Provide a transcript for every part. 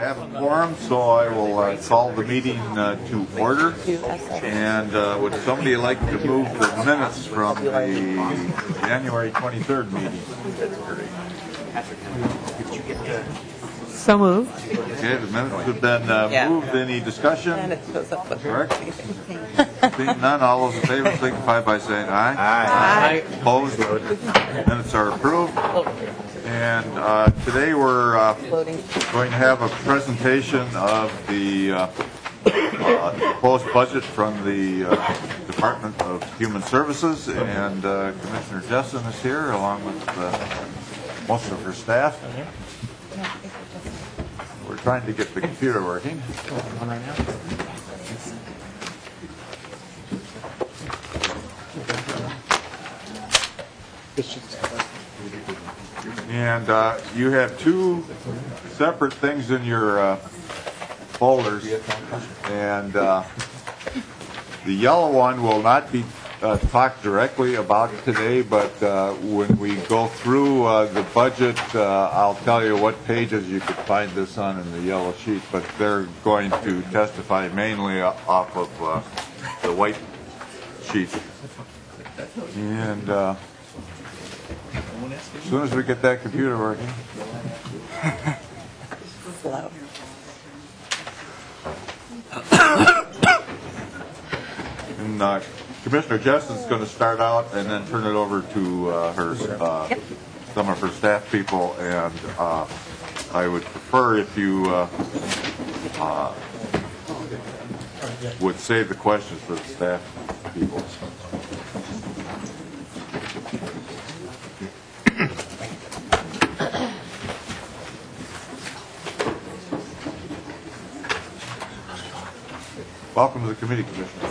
have a quorum, so I will call the meeting to order. And would somebody like to move the minutes from the January 23rd meeting? So moved. Okay, the minutes have been moved. Any discussion? Correct? Seeing none, all those in favor signify by saying aye. Aye. Opposed? Minutes are approved. And today we're going to have a presentation of the proposed budget from the Department of Human Services, and Commissioner Jessen is here along with most of her staff. We're trying to get the computer working. And you have two separate things in your folders, and the yellow one will not be talked directly about today, but when we go through the budget, I'll tell you what pages you could find this on in the yellow sheet, but they're going to testify mainly off of the white sheet. And as soon as we get that computer working. Slow. Commissioner Jessen's going to start out and then turn it over to some of her staff people, and I would prefer if you would save the questions for the staff people. Welcome to the committee, Commissioner.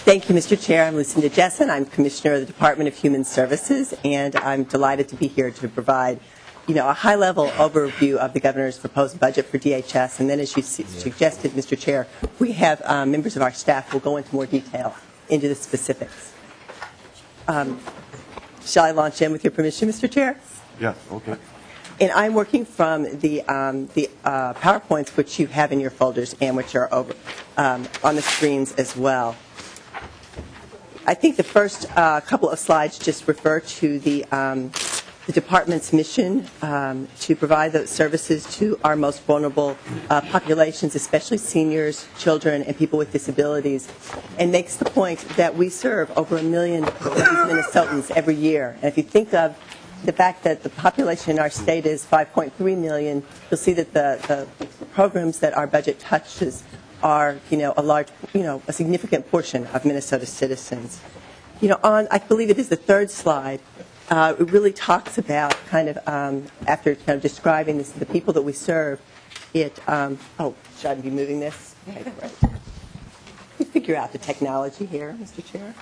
Thank you, Mr. Chair. I'm Lucinda Jessen. I'm Commissioner of the Department of Human Services, and I'm delighted to be here to provide, a high-level overview of the governor's proposed budget for DHS. And then, as you suggested, Mr. Chair, we have members of our staff who will go into more detail into the specifics. Shall I launch in with your permission, Mr. Chair? Yes, okay. And I'm working from the PowerPoints, which you have in your folders and which are over on the screens as well. I think the first couple of slides just refer to the department's mission to provide those services to our most vulnerable populations, especially seniors, children, and people with disabilities, and makes the point that we serve over 1 million of these Minnesotans every year. And if you think of the fact that the population in our state is 5.3 million, you'll see that the programs that our budget touches are, a significant portion of Minnesota citizens. I believe it is the third slide, it really talks about after describing the people that we serve, should I be moving this? Okay, great. You figure out the technology here, Mr. Chair.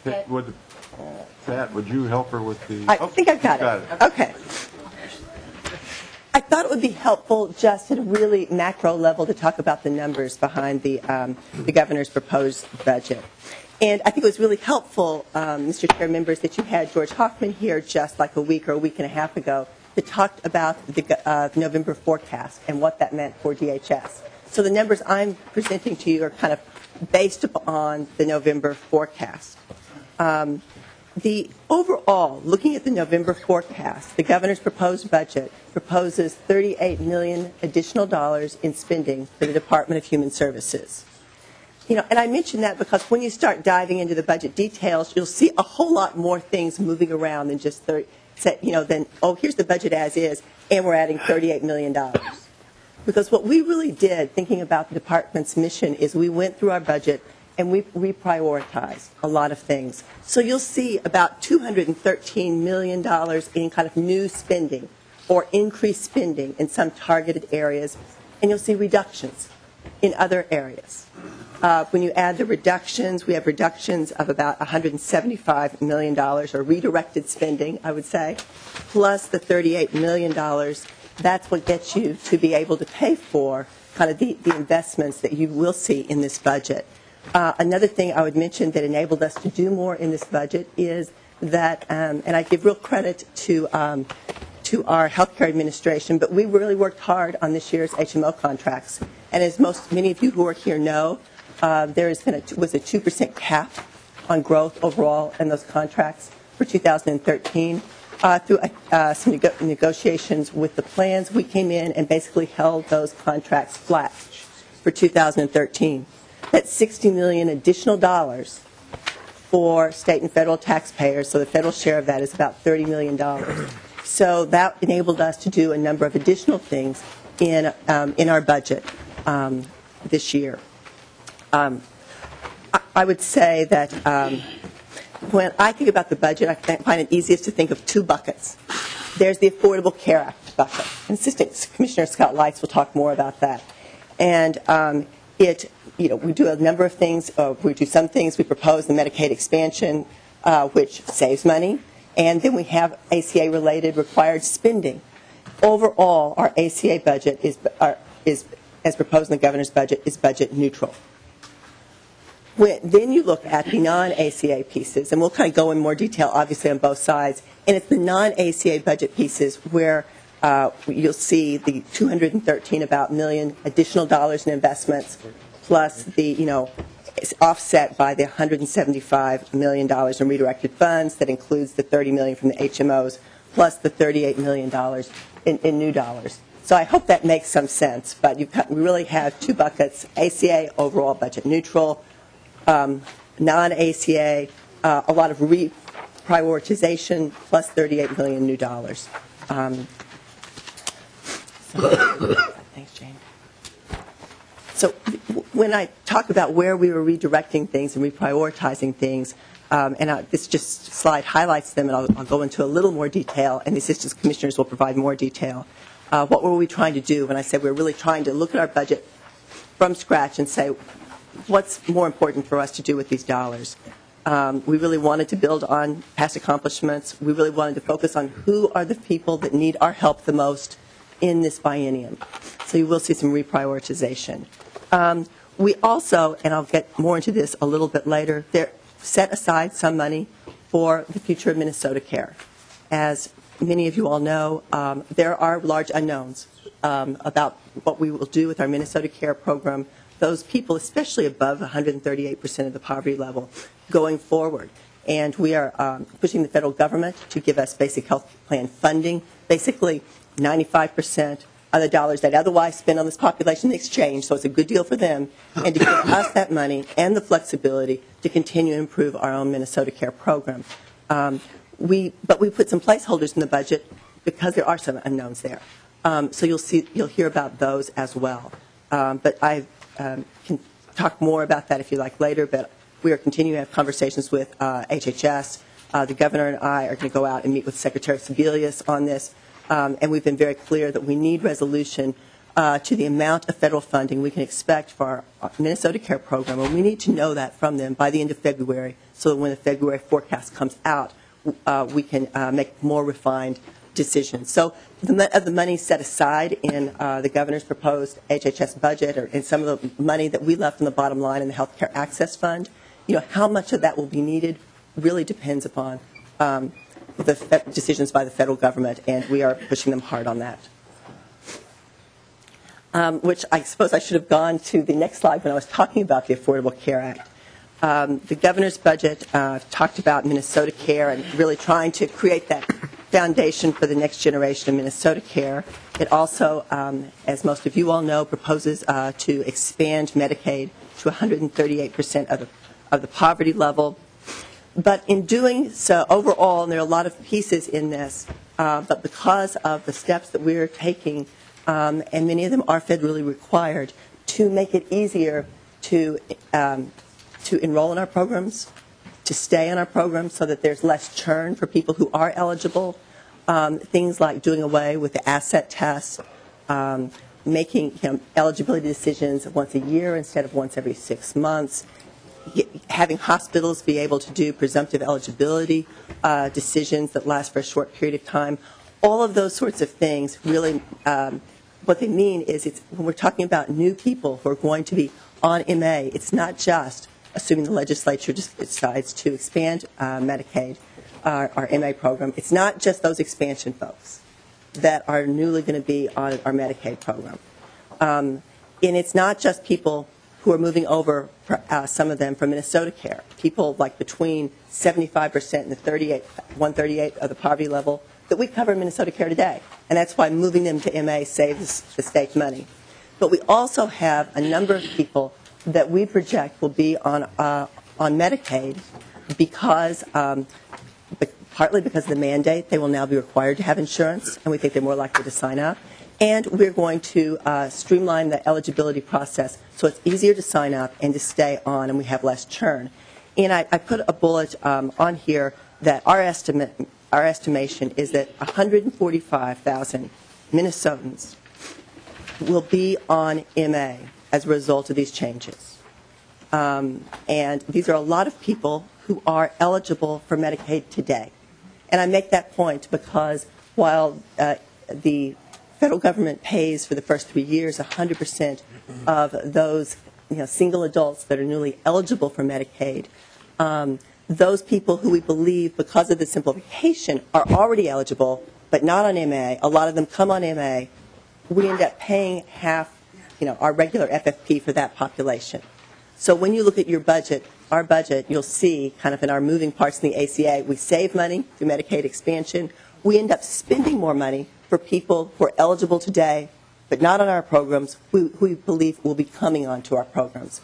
Pat, would you help her with the... I think I've got it. Okay. I thought it would be helpful just at a really macro level to talk about the numbers behind the governor's proposed budget. And I think it was really helpful, Mr. Chair, members, that you had George Hoffman here just like a week or a week and a half ago that talked about the November forecast and what that meant for DHS. So the numbers I'm presenting to you are kind of based upon the November forecast. The overall, looking at the November forecast, the governor's proposed budget proposes $38 million additional dollars in spending for the Department of Human Services. And I mention that because when you start diving into the budget details, you'll see a whole lot more things moving around than just here's the budget as is, and we're adding $38 million. Because what we really did, thinking about the department's mission, is we went through our budget and we reprioritized a lot of things. So you'll see about $213 million in kind of new spending or increased spending in some targeted areas, and you'll see reductions in other areas. When you add the reductions, we have reductions of about $175 million, or redirected spending, I would say, plus the $38 million. That's what gets you to be able to pay for kind of the investments that you will see in this budget. Another thing I would mention that enabled us to do more in this budget is that, and I give real credit to our healthcare administration, but we really worked hard on this year's HMO contracts. And as many of you who are here know, there was a 2% cap on growth overall in those contracts for 2013. Through some negotiations with the plans, we came in and basically held those contracts flat for 2013. That's $60 million additional dollars for state and federal taxpayers, so the federal share of that is about $30 million. So that enabled us to do a number of additional things in our budget this year. I would say that when I think about the budget, I find it easiest to think of two buckets. There's the Affordable Care Act bucket. And Assistant Commissioner Scott Lights will talk more about that. And we do a number of things. We do some things. We propose the Medicaid expansion, which saves money. And then we have ACA-related required spending. Overall, our ACA budget is, as proposed in the governor's budget, is budget neutral. Then you look at the non-ACA pieces, and we'll kind of go in more detail, obviously, on both sides. And it's the non-ACA budget pieces where you'll see the $213 million additional dollars in investments, plus the it's offset by the $175 million in redirected funds. That includes the $30 million from the HMOs, plus the $38 million in new dollars. So I hope that makes some sense. But we really have two buckets: ACA overall budget neutral, non-ACA, a lot of reprioritization, plus $38 million new dollars. Thanks, Jane. So when I talk about where we were redirecting things and reprioritizing things, this just slide highlights them, and I'll go into a little more detail, and the assistant commissioners will provide more detail. What were we trying to do? When I said we're really trying to look at our budget from scratch and say, what's more important for us to do with these dollars? We really wanted to build on past accomplishments. We really wanted to focus on who are the people that need our help the most in this biennium. So you will see some reprioritization. We also, and I'll get more into this a little bit later, set aside some money for the future of Minnesota Care. As many of you all know, there are large unknowns about what we will do with our Minnesota Care program, those people, especially above 138% of the poverty level, going forward. And we are pushing the federal government to give us basic health plan funding, basically 95% of the dollars that otherwise spend on this population in exchange, so it's a good deal for them, and to give us that money and the flexibility to continue to improve our own Minnesota Care program. But we put some placeholders in the budget because there are some unknowns there. So you'll hear about those as well. But I can talk more about that if you like later, but we are continuing to have conversations with HHS. The governor and I are going to go out and meet with Secretary Sebelius on this. And we've been very clear that we need resolution to the amount of federal funding we can expect for our Minnesota Care program, and we need to know that from them by the end of February, so that when the February forecast comes out, we can make more refined decisions. So of the money set aside in the governor's proposed HHS budget, or in some of the money that we left on the bottom line in the Health Care Access Fund, how much of that will be needed really depends upon the decisions by the federal government, and we are pushing them hard on that. Which I suppose I should have gone to the next slide when I was talking about the Affordable Care Act. The governor's budget talked about Minnesota Care and really trying to create that foundation for the next generation of Minnesota Care. It also, as most of you all know, proposes to expand Medicaid to 138% of the poverty level. But in doing so, overall, and there are a lot of pieces in this, but because of the steps that we're taking, and many of them are federally required, to make it easier to enroll in our programs, to stay in our programs so that there's less churn for people who are eligible, things like doing away with the asset test, making eligibility decisions once a year instead of once every 6 months, having hospitals be able to do presumptive eligibility decisions that last for a short period of time. All of those sorts of things really, what they mean is when we're talking about new people who are going to be on MA, it's not just, assuming the legislature just decides to expand Medicaid, our MA program, it's not just those expansion folks that are newly going to be on our Medicaid program. And it's not just people who are moving over, some of them from Minnesota Care, people like between 75% and the 138 of the poverty level that we cover in Minnesota Care today. And that's why moving them to MA saves the state money. But we also have a number of people that we project will be on Medicaid because, partly because of the mandate, they will now be required to have insurance, and we think they're more likely to sign up. And we're going to streamline the eligibility process so it's easier to sign up and to stay on, and we have less churn. And I put a bullet on here that our estimation is that 145,000 Minnesotans will be on MA as a result of these changes. And these are a lot of people who are eligible for Medicaid today. And I make that point because while the federal government pays for the first 3 years 100% of those single adults that are newly eligible for Medicaid, those people who we believe, because of the simplification, are already eligible but not on MA, a lot of them come on MA, we end up paying half our regular FFP for that population. So when you look at your budget, our budget, you'll see kind of in our moving parts in the ACA, we save money through Medicaid expansion. We end up spending more money for people who are eligible today but not on our programs, who we believe will be coming onto our programs.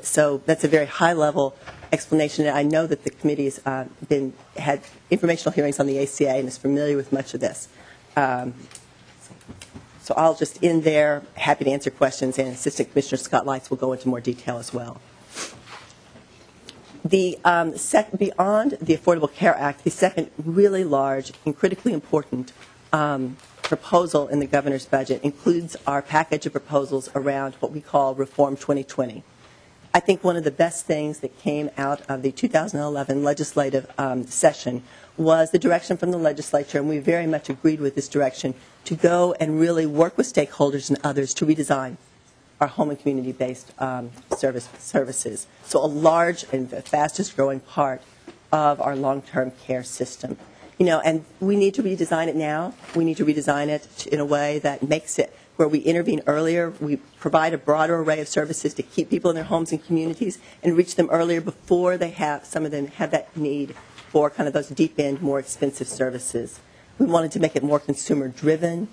So that's a very high-level explanation. And I know that the committee has had informational hearings on the ACA and is familiar with much of this. So I'll just end there. Happy to answer questions, and Assistant Commissioner Scott Lights will go into more detail as well. The beyond the Affordable Care Act, the second really large and critically important proposal in the governor's budget includes our package of proposals around what we call Reform 2020. I think one of the best things that came out of the 2011 legislative session was the direction from the legislature, and we very much agreed with this direction, to go and really work with stakeholders and others to redesign our home and community-based services. So a large and fastest growing part of our long-term care system. And we need to redesign it now. We need to redesign it in a way that makes it where we intervene earlier, we provide a broader array of services to keep people in their homes and communities and reach them earlier before some of them have that need for kind of those deep-end, more expensive services. We wanted to make it more consumer-driven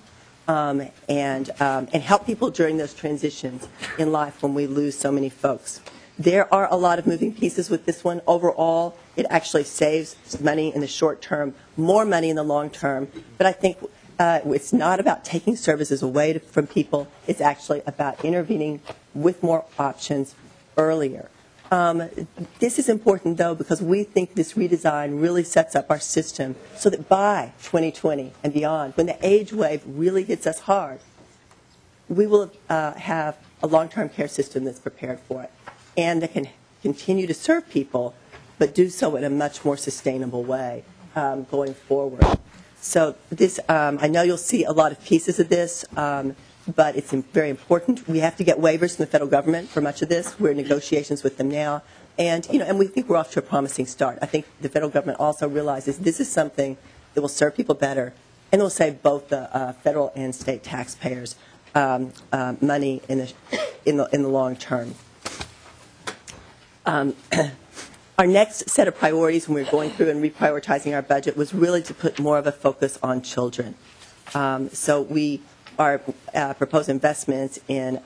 and help people during those transitions in life when we lose so many folks. There are a lot of moving pieces with this one. Overall, it actually saves money in the short term, more money in the long term. But I think it's not about taking services away from people. It's actually about intervening with more options earlier. This is important, though, because we think this redesign really sets up our system so that by 2020 and beyond, when the age wave really hits us hard, we will have a long-term care system that's prepared for it and that can continue to serve people, but do so in a much more sustainable way going forward. So this, I know you'll see a lot of pieces of this, but it's very important. We have to get waivers from the federal government for much of this. We're in negotiations with them now. And, and we think we're off to a promising start. I think the federal government also realizes this is something that will serve people better and will save both the federal and state taxpayers money in the long term. Our next set of priorities when we were going through and reprioritizing our budget was really to put more of a focus on children. So we are proposing investments in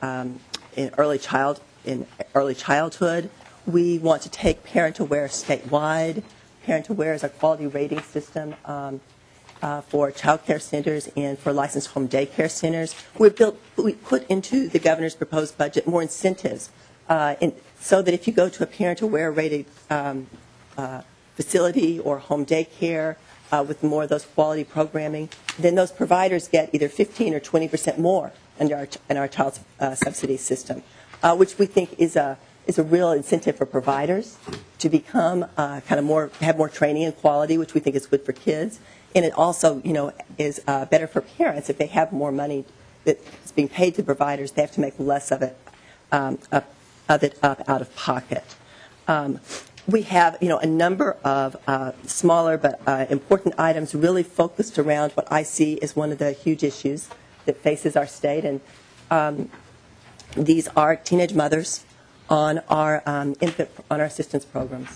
early childhood. We want to take Parent Aware statewide. Parent Aware is our quality rating system for child care centers and for licensed home daycare centers. We put into the governor's proposed budget more incentives so that if you go to a Parent Aware rated facility or home daycare with more of those quality programming, then those providers get either 15 or 20% more in our child subsidy system, which we think is a real incentive for providers to become have more training and quality, which we think is good for kids, and it also is better for parents if they have more money that's being paid to providers. They have to make less of it up out of pocket. We have, a number of smaller but important items really focused around what I see as one of the huge issues that faces our state, and these are teenage mothers on our on our assistance programs.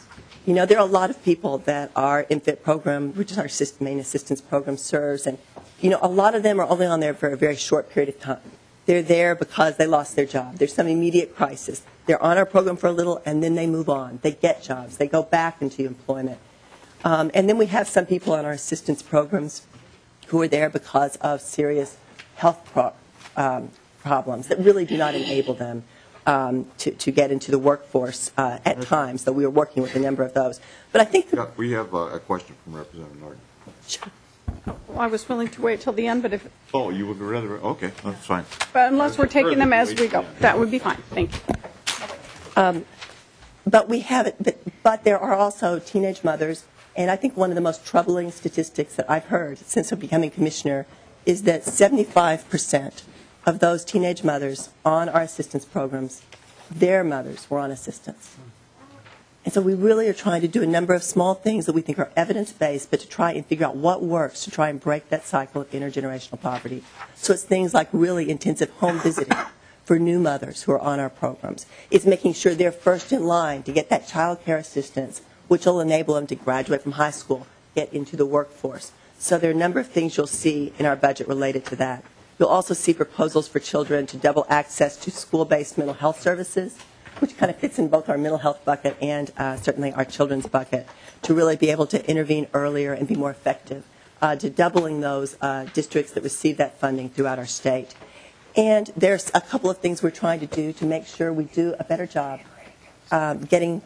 There are a lot of people that our infant program, which is our main assistance program, serves, and a lot of them are only on there for a very short period of time. They're there because they lost their job. There's some immediate crisis. They're on our program for a little, and then they move on. They get jobs. They go back into employment. And then we have some people on our assistance programs who are there because of serious health problems that really do not enable them to get into the workforce at times, though we are working with a number of those. But I think we have a question from Representative Norton. Sure. Well, I was willing to wait till the end, but if... Oh, you would rather... Okay, that's fine. But unless we're taking them as we go, that would be fine. Thank you. But we have it. But there are also teenage mothers, and I think one of the most troubling statistics that I've heard since becoming commissioner is that 75% of those teenage mothers on our assistance programs, their mothers were on assistance. And so we really are trying to do a number of small things that we think are evidence-based, but to try and figure out what works to try and break that cycle of intergenerational poverty. So it's things like really intensive home visiting for new mothers who are on our programs. It's making sure they're first in line to get that child care assistance, which will enable them to graduate from high school, get into the workforce. So there are a number of things you'll see in our budget related to that. You'll also see proposals for children to double access to school-based mental health services, which kind of fits in both our mental health bucket and certainly our children's bucket, to really be able to intervene earlier and be more effective, to doubling those districts that receive that funding throughout our state. And there's a couple of things we're trying to do to make sure we do a better job getting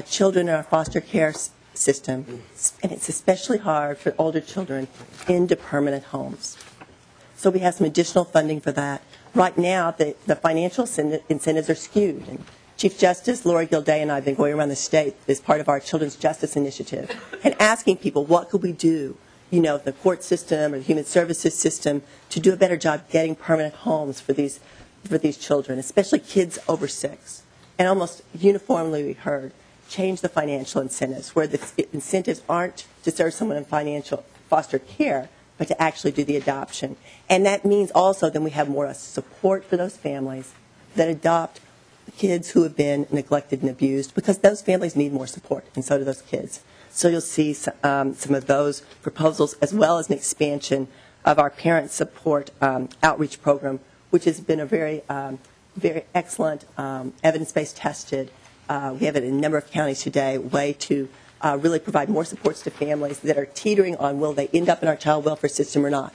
children in our foster care system, and it's especially hard for older children, into permanent homes. So we have some additional funding for that. Right now, the financial incentives are skewed. And Chief Justice Lori Gilday and I have been going around the state as part of our Children's Justice Initiative and asking people, what could we do, the court system or the human services system, to do a better job getting permanent homes for these children, especially kids over 6. And almost uniformly we heard, change the financial incentives, where the incentives aren't to serve someone in financial foster care, but to actually do the adoption. And that means also then we have more support for those families that adopt kids who have been neglected and abused, because those families need more support, and so do those kids. So you'll see some of those proposals, as well as an expansion of our parent support outreach program, which has been a very excellent, evidence-based tested. We have it in a number of counties today, way to really provide more supports to families that are teetering on will they end up in our child welfare system or not.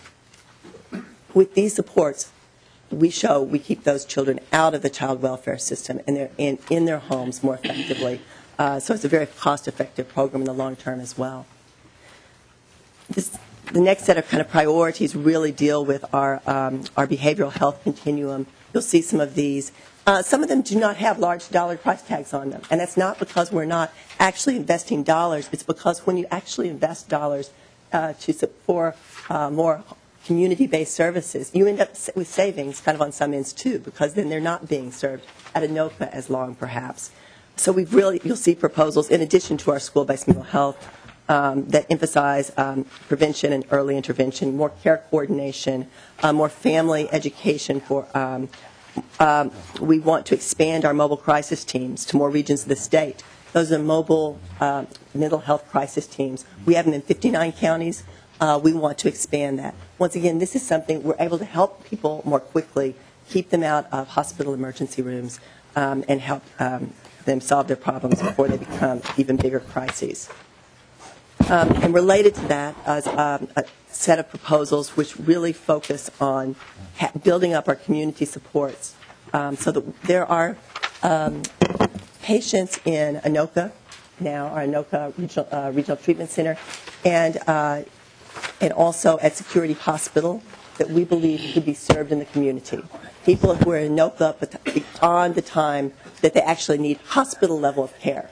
With these supports, we show we keep those children out of the child welfare system and they're in their homes more effectively. So it's a very cost-effective program in the long term as well. The next set of kind of priorities really deal with our behavioral health continuum. You'll see some of these. Some of them do not have large dollar price tags on them, and that's not because we're not actually investing dollars. It's because when you actually invest dollars for more community-based services, you end up with savings kind of on some ends too, because then they're not being served at ANOCA as long, perhaps. So you'll see proposals in addition to our school-based mental health that emphasize prevention and early intervention, more care coordination, more family education for. We want to expand our mobile crisis teams to more regions of the state. Those are mobile mental health crisis teams. We have them in 59 counties. We want to expand that. Once again, this is something we're able to help people more quickly, keep them out of hospital emergency rooms, and help them solve their problems before they become even bigger crises. And related to that is a set of proposals which really focus on building up our community supports. So that there are patients in ANOCA now, our ANOCA Regional Treatment Center, and also at Security Hospital that we believe could be served in the community. People who are in ANOCA but beyond the time that they actually need hospital level of care.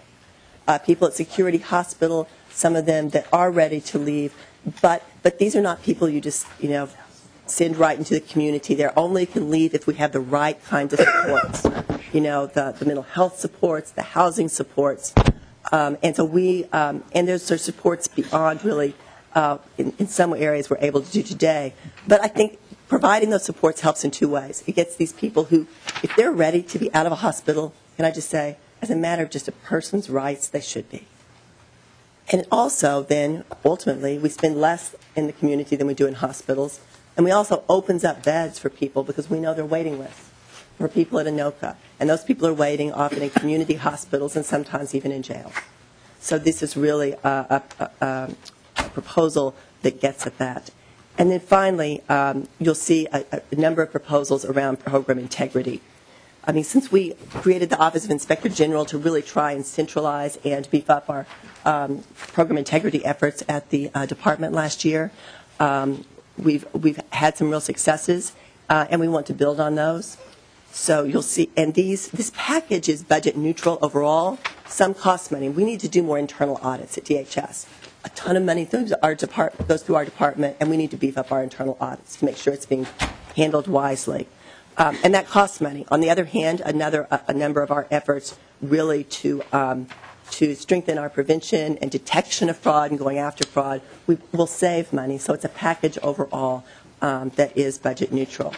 People at Security Hospital, some of them that are ready to leave, but these are not people you just send right into the community. They only can leave if we have the right kinds of supports, the mental health supports, the housing supports, and so and those are supports beyond really in some areas we're able to do today. But I think providing those supports helps in two ways. It gets these people who, if they're ready to be out of a hospital, can I just say, as a matter of just a person's rights, they should be. And also then, ultimately, we spend less in the community than we do in hospitals. And we also opens up beds for people because we know they're waiting lists for people at ANOCA. And those people are waiting often in community hospitals and sometimes even in jails. So this is really a proposal that gets at that. And then finally, you'll see a number of proposals around program integrity. I mean, since we created the Office of Inspector General to really try and centralize and beef up our program integrity efforts at the department last year, we've had some real successes, and we want to build on those. So you'll see, and this package is budget neutral overall. Some cost money. We need to do more internal audits at DHS. A ton of money goes through our department, and we need to beef up our internal audits to make sure it's being handled wisely. And that costs money. On the other hand, a number of our efforts really to strengthen our prevention and detection of fraud and going after fraud will save money. So it's a package overall that is budget neutral.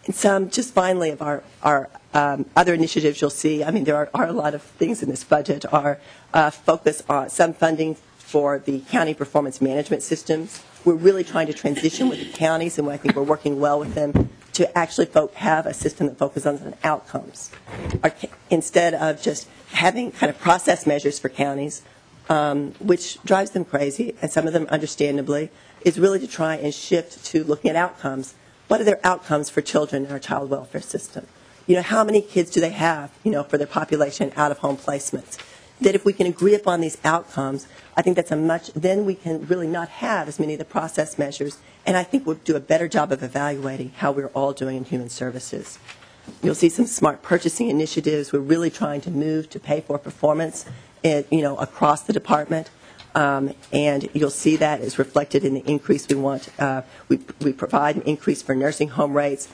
And some, just finally, of our other initiatives you'll see, I mean, there are a lot of things in this budget, are focus on some funding for the county performance management systems. We're really trying to transition with the counties, and I think we're working well with them to actually have a system that focuses on outcomes. Instead of just having kind of process measures for counties, which drives them crazy, and some of them understandably, is really to try and shift to looking at outcomes. What are their outcomes for children in our child welfare system? How many kids do they have, for their population out of home placements? That if we can agree upon these outcomes, I think then we can really not have as many of the process measures, and I think we'll do a better job of evaluating how we're all doing in human services. You'll see some smart purchasing initiatives. We're really trying to move to pay for performance, across the department, and you'll see that is reflected in the increase we want. We provide an increase for nursing home rates.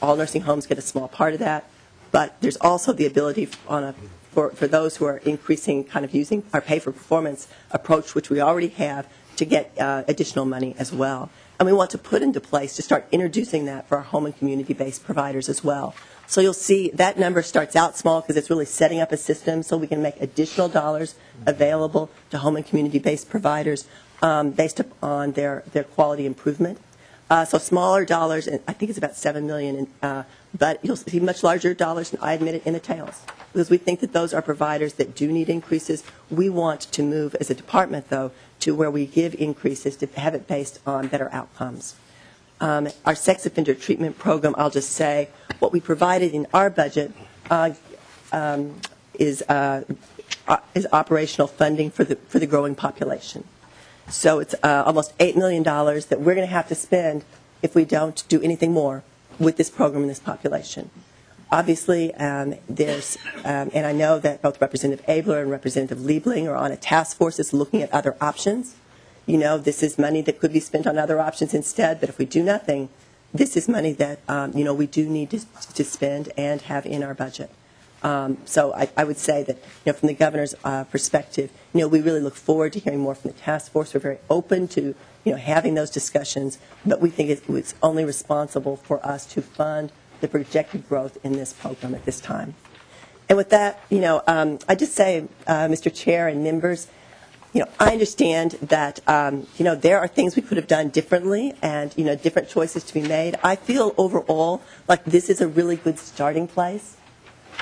All nursing homes get a small part of that, but there's also the ability for those who are increasing, kind of using our pay for performance approach, which we already have, to get additional money as well. And we want to put into place to start introducing that for our home and community-based providers as well. So you'll see that number starts out small because it's really setting up a system so we can make additional dollars available to home and community-based providers based upon their quality improvement. So smaller dollars, and I think it's about $7 million, but you'll see much larger dollars, and I admit it, in the tails, because we think that those are providers that do need increases. We want to move as a department, though, to where we give increases to have it based on better outcomes. Our sex offender treatment program, I'll just say, what we provided in our budget is operational funding for the growing population. So it's almost $8 million that we're going to have to spend if we don't do anything more with this program and this population. Obviously, there's, and I know that both Representative Abler and Representative Liebling are on a task force that's looking at other options. This is money that could be spent on other options instead, but if we do nothing, this is money that, we do need to spend and have in our budget. So I would say that, from the governor's perspective, we really look forward to hearing more from the task force. We're very open to, having those discussions, but we think it's only responsible for us to fund the projected growth in this program at this time. And with that, I just say, Mr. Chair and members, I understand that, there are things we could have done differently and, different choices to be made. I feel overall like this is a really good starting place.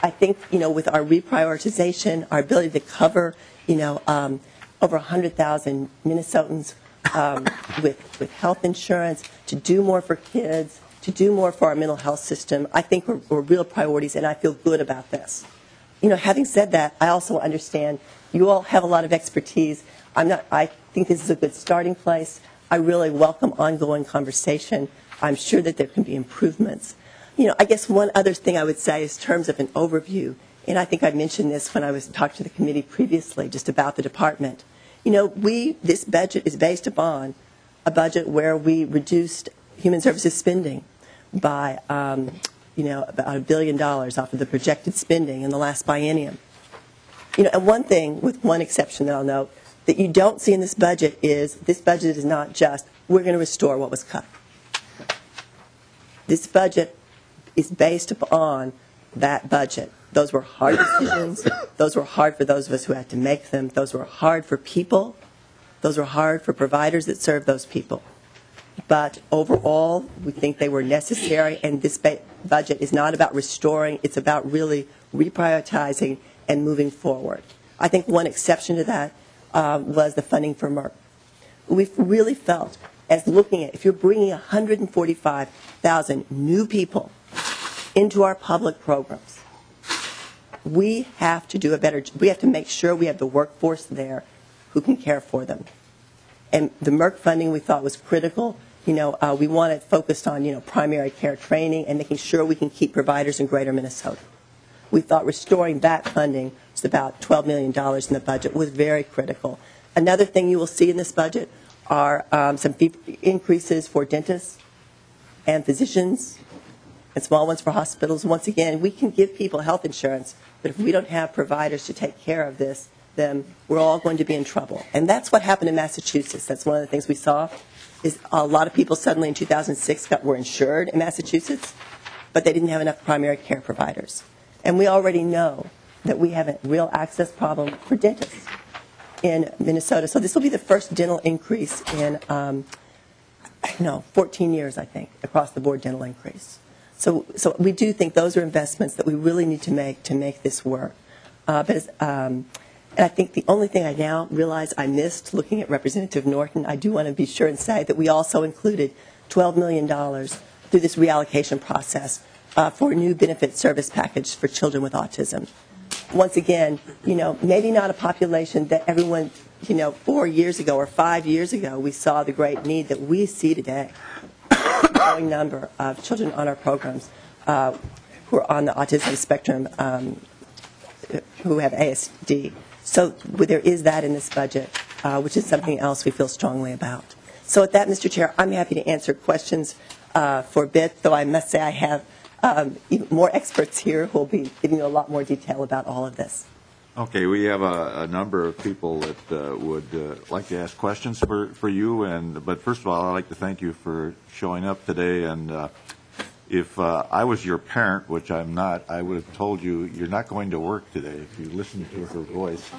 I think, with our reprioritization, our ability to cover, over 100,000 Minnesotans with health insurance, to do more for kids, to do more for our mental health system, I think we're real priorities, and I feel good about this. Having said that, I also understand you all have a lot of expertise. I think this is a good starting place. I really welcome ongoing conversation. I'm sure that there can be improvements. I guess one other thing I would say is in terms of an overview, and I think I mentioned this when I was talking to the committee previously just about the department. This budget is based upon a budget where we reduced human services spending by, about $1 billion off of the projected spending in the last biennium. And one thing, with one exception that I'll note, that you don't see in this budget is not just, we're going to restore what was cut. This budget is based upon that budget. Those were hard decisions. Those were hard for those of us who had to make them. Those were hard for people. Those were hard for providers that serve those people. But overall, we think they were necessary, and this budget is not about restoring. It's about really reprioritizing and moving forward. I think one exception to that was the funding for Merck. We've really felt, as looking at, if you're bringing 145,000 new people into our public programs, we have to do we have to make sure we have the workforce there who can care for them. And the Merck funding we thought was critical. We want it focused on, primary care training and making sure we can keep providers in greater Minnesota. We thought restoring that funding, it's about $12 million in the budget, was very critical. Another thing you will see in this budget are some increases for dentists and physicians and small ones for hospitals. Once again, we can give people health insurance, but if we don't have providers to take care of this, then we're all going to be in trouble. And that's what happened in Massachusetts. That's one of the things we saw, is a lot of people suddenly in 2006 were insured in Massachusetts, but they didn't have enough primary care providers. And we already know that we have a real access problem for dentists. in Minnesota. So this will be the first dental increase in, 14 years, I think, across the board dental increase. So we do think those are investments that we really need to make this work. And I think the only thing I now realize I missed looking at Representative Norton, I do want to be sure and say that we also included $12 million through this reallocation process for a new benefit service package for children with autism. Once again, maybe not a population that everyone, 4 years ago or 5 years ago, we saw the great need that we see today. A growing number of children on our programs who are on the autism spectrum who have ASD. So there is that in this budget, which is something else we feel strongly about. So with that, Mr. Chair, I'm happy to answer questions for a bit, though I must say I have even more experts here who will be giving you a lot more detail about all of this. Okay, we have a number of people that would like to ask questions for you, but first of all, I'd like to thank you for showing up today. And if I was your parent, which I'm not, I would have told you you're not going to work today if you listen to her voice.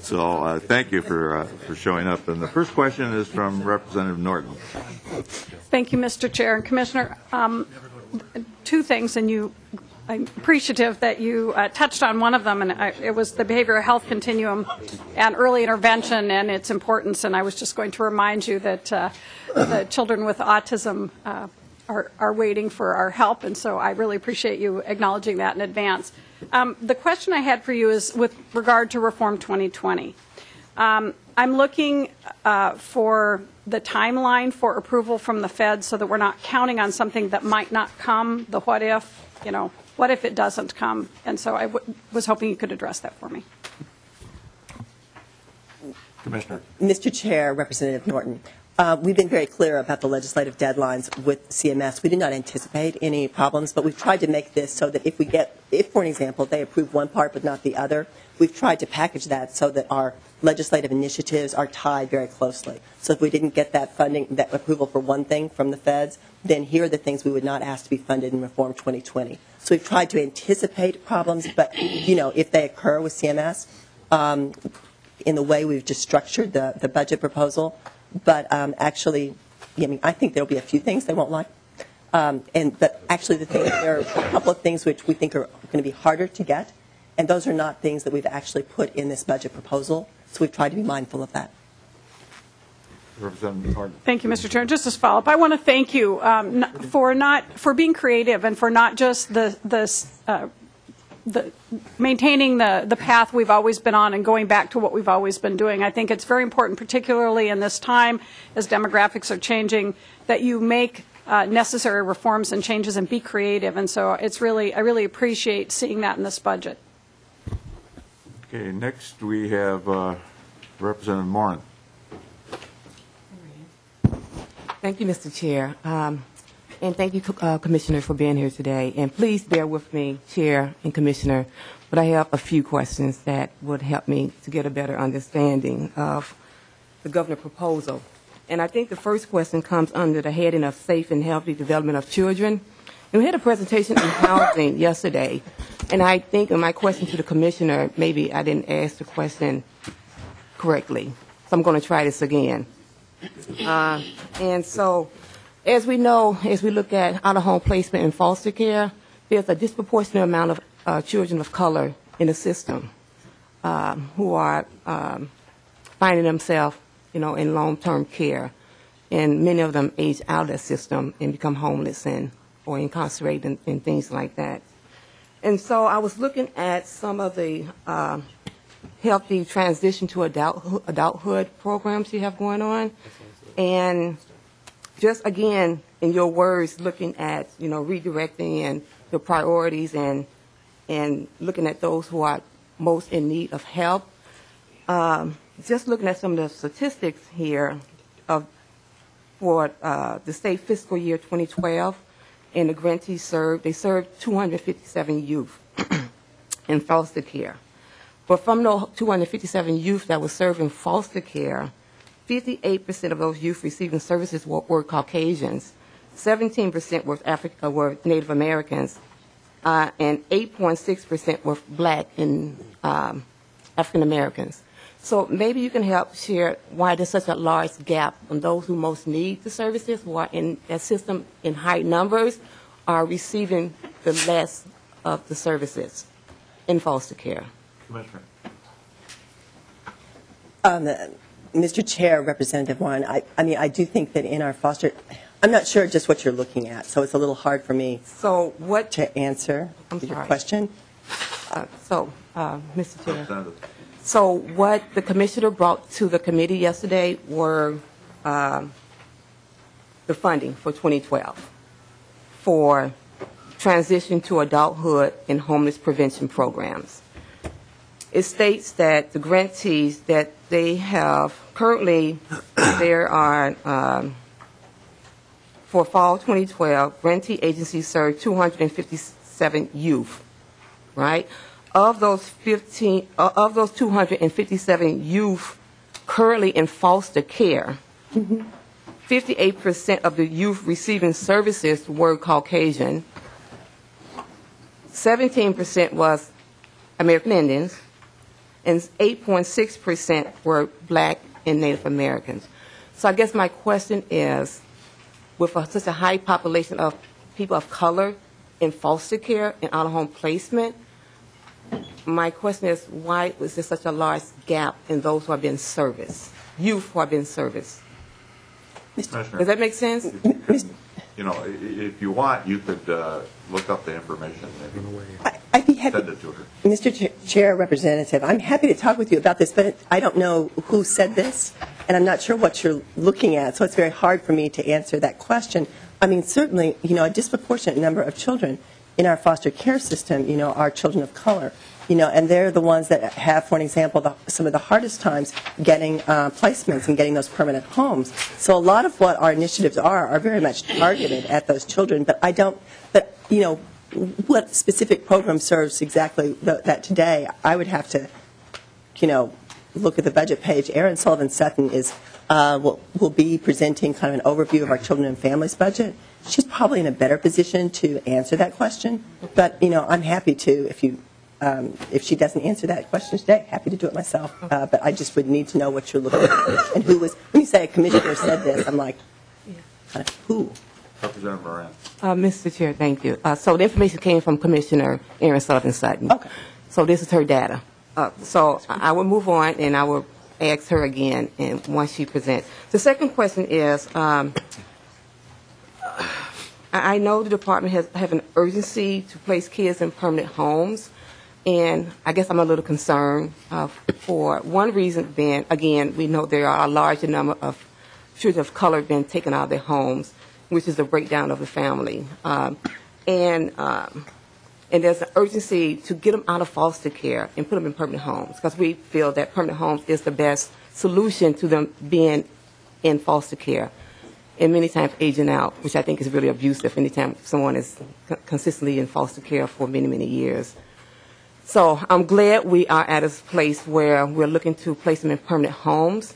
So thank you for showing up. And the first question is from Representative Norton. Thank you, Mr. Chair and Commissioner. Two things, and I'm appreciative that you touched on one of them, and it was the behavioral health continuum and early intervention and its importance. And I was just going to remind you that the children with autism are waiting for our help, and so I really appreciate you acknowledging that in advance. The question I had for you is with regard to Reform 2020. I'm looking for the timeline for approval from the Fed so that we're not counting on something that might not come, the what if it doesn't come? And so I was hoping you could address that for me. Commissioner. Mr. Chair, Representative Norton, we've been very clear about the legislative deadlines with CMS. We did not anticipate any problems, but we've tried to make this so that if, for an example, they approve one part but not the other, we've tried to package that so that our legislative initiatives are tied very closely. So if we didn't get that funding, that approval for one thing from the feds, then here are the things we would not ask to be funded in Reform 2020. So we've tried to anticipate problems, but, if they occur with CMS, in the way we've just structured the budget proposal, but actually, I think there'll be a few things they won't like. But actually, there are a couple of things which we think are going to be harder to get, and those are not things that we've actually put in this budget proposal. So we've tried to be mindful of that. Thank you, Mr. Chair. Just as follow-up, I want to thank you for being creative and for not just maintaining the path we've always been on and going back to what we've always been doing. I think it's very important, particularly in this time as demographics are changing, that you make necessary reforms and changes and be creative. And so I really appreciate seeing that in this budget. Okay, next we have Representative Morin. Thank you, Mr. Chair. And thank you, Commissioner, for being here today. And please bear with me, Chair and Commissioner, but I have a few questions that would help me to get a better understanding of the governor proposal. And I think the first question comes under the heading of safe and healthy development of children. And we had a presentation on housing yesterday, and I think in my question to the Commissioner, maybe I didn't ask the question correctly. So I'm going to try this again. And so, as we know, as we look at out-of-home placement and foster care, there's a disproportionate amount of children of color in the system who are finding themselves, in long-term care, and many of them age out of the system and become homeless or incarcerated and things like that. And so I was looking at some of the healthy transition to adulthood programs you have going on, and just again, in your words, looking at redirecting and the priorities and looking at those who are most in need of help. Just looking at some of the statistics here for the state fiscal year 2012, and the grantees served 257 youth in foster care. But from those 257 youth that were served in foster care, 58% of those youth receiving services were Caucasians, 17% were Native Americans, and 8.6% were Black and African Americans. So maybe you can help share why there's such a large gap on those who most need the services, who are in that system in high numbers, are receiving the less of the services in foster care. Commissioner. Mr. Chair, Representative Warren, I mean, I do think that in our foster, I'm not sure just what you're looking at, so it's a little hard for me So what? to answer your sorry. question. Mr. Chair. Representative. So what the commissioner brought to the committee yesterday were the funding for 2012 for transition to adulthood and homeless prevention programs. It states that the grantees that they have currently, there are, for fall 2012, grantee agencies serve 257 youth, right? Of those 257 youth currently in foster care, 58% of the youth receiving services were Caucasian, 17% was American Indians, and 8.6% were Black and Native Americans. So I guess my question is, with such a high population of people of color in foster care and out-of-home placement, my question is, why was there such a large gap in those who have been serviced, youth who have been serviced? Commissioner. Does that make sense? You know, if you want, you could look up the information and I'd be happy. send it to her. Mr. Chair, Representative, I'm happy to talk with you about this, but I don't know who said this, and I'm not sure what you're looking at, so it's very hard for me to answer that question. I mean, certainly, you know, a disproportionate number of children in our foster care system, you know, are children of color, you know, and they're the ones that have, for an example, some of the hardest times getting placements and getting those permanent homes. So a lot of what our initiatives are very much targeted at those children, but you know, what specific program serves exactly that today, I would have to, you know, look at the budget page. Erin Sullivan-Sutton will be presenting kind of an overview of our children and families budget. She's probably in a better position to answer that question, but, you know, I'm happy to, if she doesn't answer that question today, happy to do it myself. But I just would need to know what you're looking at and who was. When you say a commissioner said this, I'm like, kind of who? Representative Moran. Mr. Chair, thank you. So the information came from Commissioner Erin Sullivan-Sutton. Okay. So this is her data. So I will move on, and I will ask her again and once she presents. The second question is, I know the department have an urgency to place kids in permanent homes, and I guess I'm a little concerned for one reason being, again, we know there are a larger number of children of color being taken out of their homes, which is a breakdown of the family. And there's an urgency to get them out of foster care and put them in permanent homes, because we feel that permanent homes is the best solution to them being in foster care, and many times aging out, which I think is really abusive anytime someone is consistently in foster care for many, many years. So I'm glad we are at a place where we're looking to place them in permanent homes,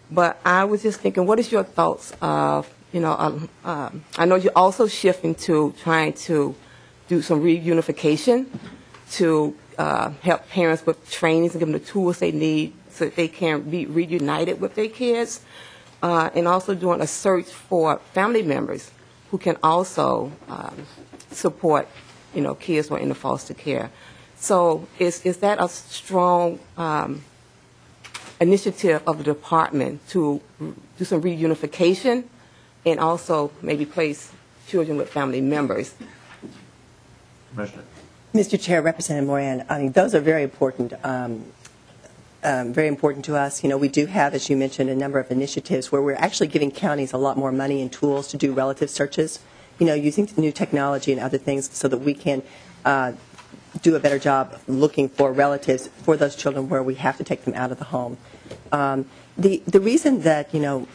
but I was just thinking, what is your thoughts of, you know, I know you're also shifting to trying to do some reunification to help parents with trainings and give them the tools they need so that they can be reunited with their kids, and also doing a search for family members who can also support, you know, kids who are in the foster care. So is that a strong initiative of the department to do some reunification and also maybe place children with family members? Commissioner. Mr. Chair, Representative Moran, I mean, those are very important to us. You know, we do have, as you mentioned, a number of initiatives where we're actually giving counties a lot more money and tools to do relative searches, you know, using new technology and other things so that we can do a better job looking for relatives for those children where we have to take them out of the home. The reason that, you know,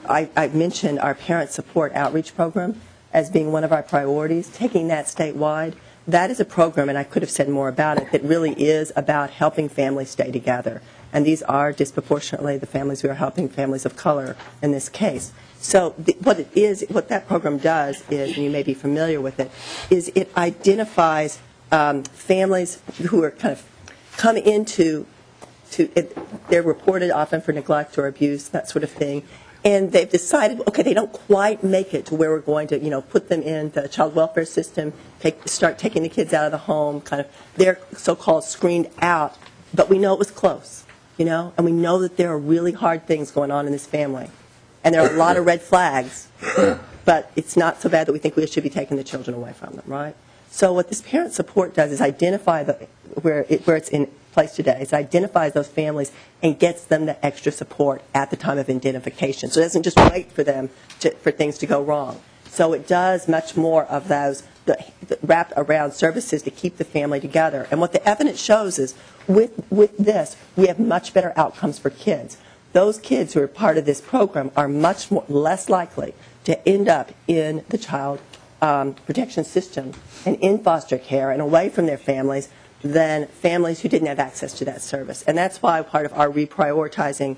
I mentioned our parent support outreach program as being one of our priorities, taking that statewide. That is a program, and I could have said more about it, that really is about helping families stay together. And these are disproportionately the families we are helping, families of color in this case. So what that program does is, and you may be familiar with it, is it identifies families who are kind of come into they're reported often for neglect or abuse, that sort of thing. And they've decided, okay, they don't quite make it to where we're going to, put them in the child welfare system, start taking the kids out of the home, kind of, they're so-called screened out. But we know it was close, and we know that there are really hard things going on in this family. And there are a lot of red flags, but it's not so bad that we think we should be taking the children away from them, right? So what this parent support does is identify where it's in place today. It identifies those families and gets them the extra support at the time of identification. So it doesn't just wait for them for things to go wrong. So it does much more of those the wrapped around services to keep the family together. And what the evidence shows is with this, we have much better outcomes for kids. Those kids who are part of this program are much less likely to end up in the child protection system and in foster care and away from their families than families who didn't have access to that service. And that's why part of our reprioritizing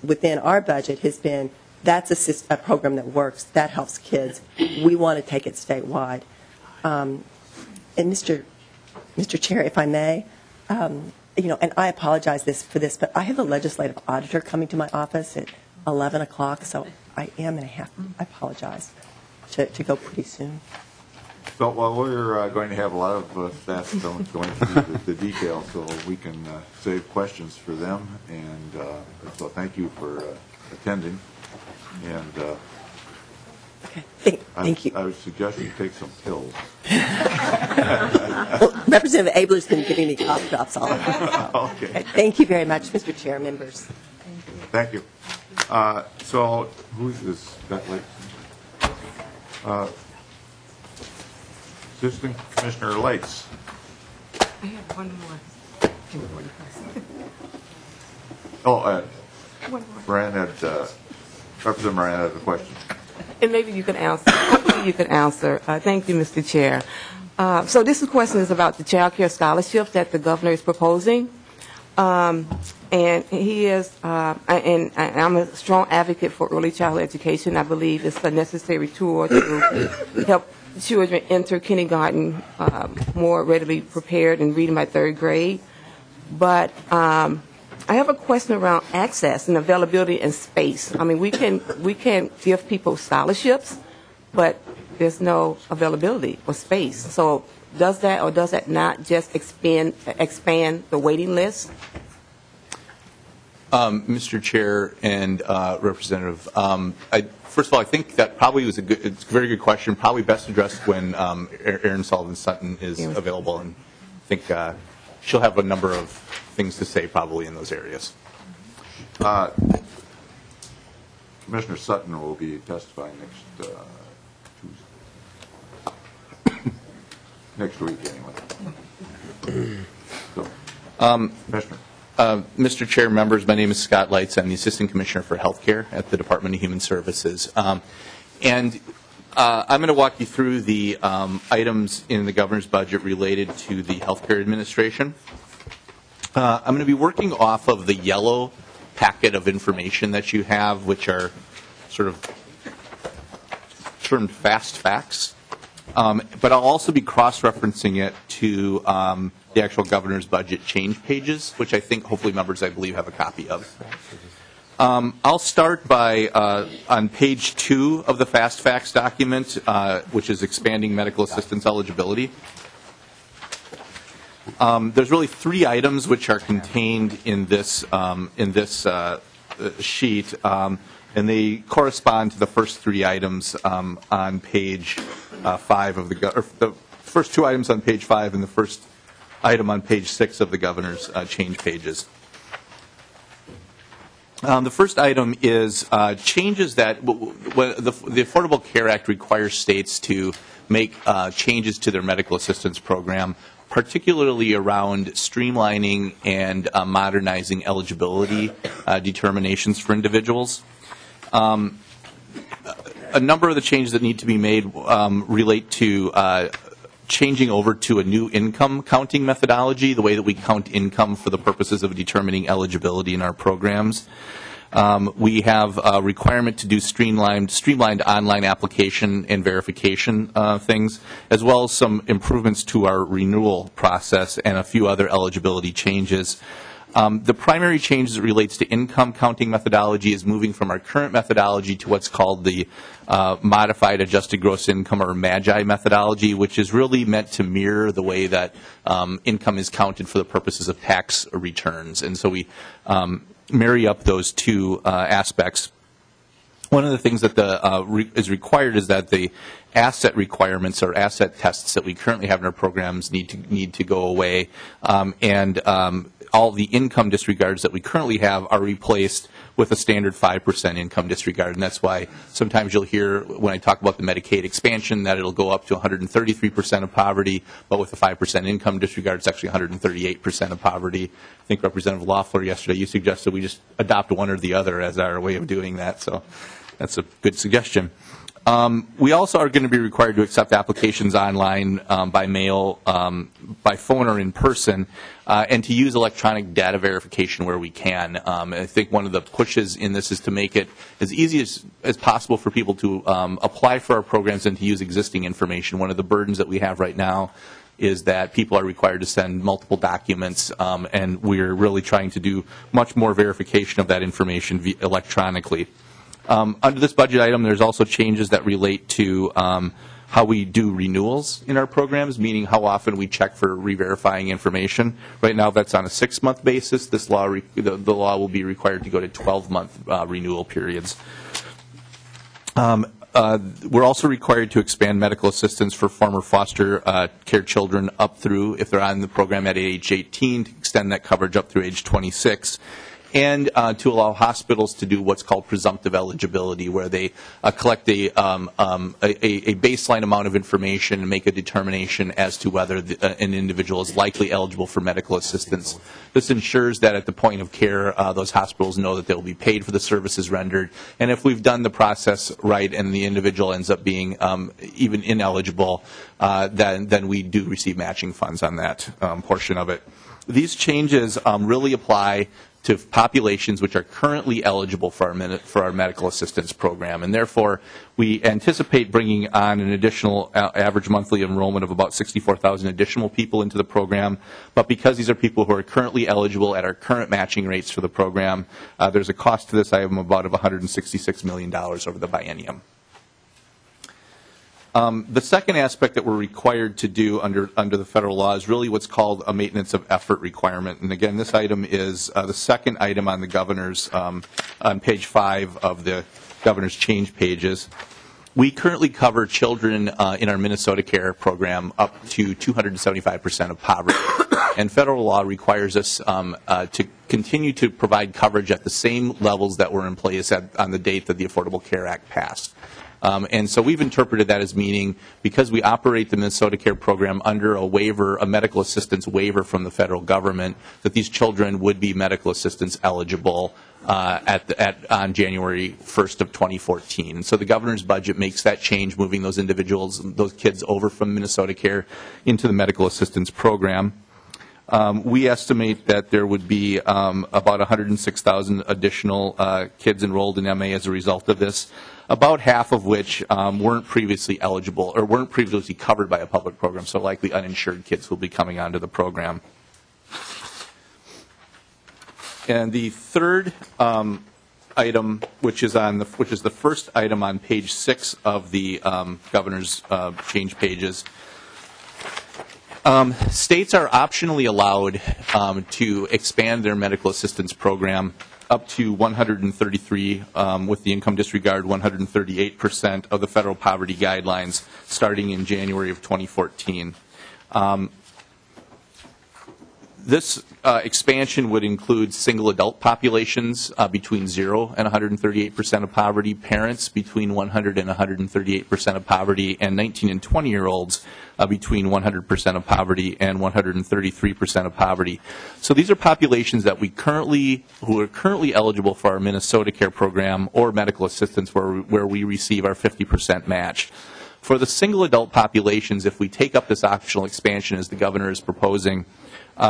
within our budget has been that's a program that works, that helps kids. We want to take it statewide. And Mr. Chair, if I may, and I apologize for this, but I have a legislative auditor coming to my office at 11 o'clock, so I am going to have to, I apologize, to go pretty soon. So, well, we're going to have a lot of staff going through the details so we can save questions for them. And so thank you for attending. And okay. Thank you. I would suggest you take some pills. Well, Representative Abler's been giving me cough drops all over. Okay. Thank you very much, Mr. Chair, members. Thank you. So, who's this? Assistant Commissioner Lates. I have one more. Oh, One more. Moran had, Representative Moran had a question. And maybe you can answer. Hopefully you can answer. Thank you, Mr. Chair. So this question is about the child care scholarship that the governor is proposing. And he is, and I'm a strong advocate for early childhood education. I believe it's a necessary tool to help children enter kindergarten more readily prepared and reading by third grade. But I have a question around access and availability and space. I mean, we can give people scholarships, but there's no availability or space. So does that or does that not just expand the waiting list? Mr. Chair and Representative, first of all, I think that probably was it's a very good question, probably best addressed when Erin Sullivan-Sutton is available, and I think she'll have a number of things to say probably in those areas. Commissioner Sutton will be testifying next Tuesday. Next week, anyway. So, Commissioner. Mr. Chair, members, my name is Scott Leitz. I'm the Assistant Commissioner for Healthcare at the Department of Human Services. And I'm going to walk you through the items in the governor's budget related to the healthcare administration. I'm going to be working off of the yellow packet of information that you have, which are sort of termed fast facts. But I'll also be cross-referencing it to the actual governor's budget change pages, which I think hopefully members, I believe, have a copy of. I'll start by on page 2 of the fast facts document, which is expanding medical assistance eligibility. There's really 3 items which are contained in this sheet, and they correspond to the first 3 items on page 5 of the first 2 items on page 5 and the first item on page 6 of the governor's change pages. The first item is changes that the Affordable Care Act requires states to make changes to their medical assistance program, particularly around streamlining and modernizing eligibility determinations for individuals. A number of the changes that need to be made relate to changing over to a new income counting methodology, the way that we count income for the purposes of determining eligibility in our programs. We have a requirement to do streamlined online application and verification things, as well as some improvements to our renewal process and a few other eligibility changes. The primary change as it relates to income counting methodology is moving from our current methodology to what's called the modified adjusted gross income, or MAGI methodology, which is really meant to mirror the way that income is counted for the purposes of tax returns. And so we marry up those two aspects. One of the things that is required is that the asset requirements or asset tests that we currently have in our programs need to go away, and all the income disregards that we currently have are replaced with a standard 5% income disregard. And that's why sometimes you'll hear when I talk about the Medicaid expansion that it'll go up to 133% of poverty, but with a 5% income disregard, it's actually 138% of poverty. I think Representative Loeffler yesterday, you suggested we just adopt one or the other as our way of doing that. So that's a good suggestion. We also are going to be required to accept applications online, by mail, by phone, or in person, and to use electronic data verification where we can. I think one of the pushes in this is to make it as easy as possible for people to apply for our programs and to use existing information. One of the burdens that we have right now is that people are required to send multiple documents, and we're really trying to do much more verification of that information electronically. Under this budget item, there's also changes that relate to how we do renewals in our programs, meaning how often we check for re-verifying information. Right now, that's on a 6-month basis. This law, the law will be required to go to 12-month renewal periods. We're also required to expand medical assistance for former foster care children up through, if they're on the program at age 18, to extend that coverage up through age 26. And to allow hospitals to do what's called presumptive eligibility, where they collect a baseline amount of information and make a determination as to whether an individual is likely eligible for medical assistance. This ensures that at the point of care, those hospitals know that they will be paid for the services rendered. And if we've done the process right and the individual ends up being even ineligible, then we do receive matching funds on that portion of it. These changes really apply to populations which are currently eligible for our medical assistance program, and therefore we anticipate bringing on an additional average monthly enrollment of about 64,000 additional people into the program. But because these are people who are currently eligible at our current matching rates for the program, there's a cost to this item about of $166 million over the biennium. The second aspect that we're required to do under the federal law is really what's called a maintenance of effort requirement. And again, this item is the second item on the governor's, on page 5 of the governor's change pages. We currently cover children in our Minnesota Care program up to 275% of poverty. And federal law requires us to continue to provide coverage at the same levels that were in place on the date that the Affordable Care Act passed. And so we've interpreted that as meaning, because we operate the Minnesota Care program under a waiver, a medical assistance waiver from the federal government, that these children would be medical assistance eligible on January 1st of 2014. And so the governor's budget makes that change, moving those individuals, those kids over from Minnesota Care into the medical assistance program. We estimate that there would be about 106,000 additional kids enrolled in MA as a result of this, about half of which weren't previously eligible or weren't previously covered by a public program, so likely uninsured kids will be coming onto the program. And the third item, which is the first item on page 6 of the governor's change pages, states are optionally allowed to expand their medical assistance program up to 133, with the income disregard 138% of the federal poverty guidelines starting in January of 2014. This expansion would include single adult populations between 0 and 138% of poverty, parents between 100 and 138% of poverty, and 19 and 20-year-olds between 100% of poverty and 133% of poverty. So these are populations that who are currently eligible for our Minnesota Care program or medical assistance where we receive our 50% match. For the single adult populations, if we take up this optional expansion as the governor is proposing,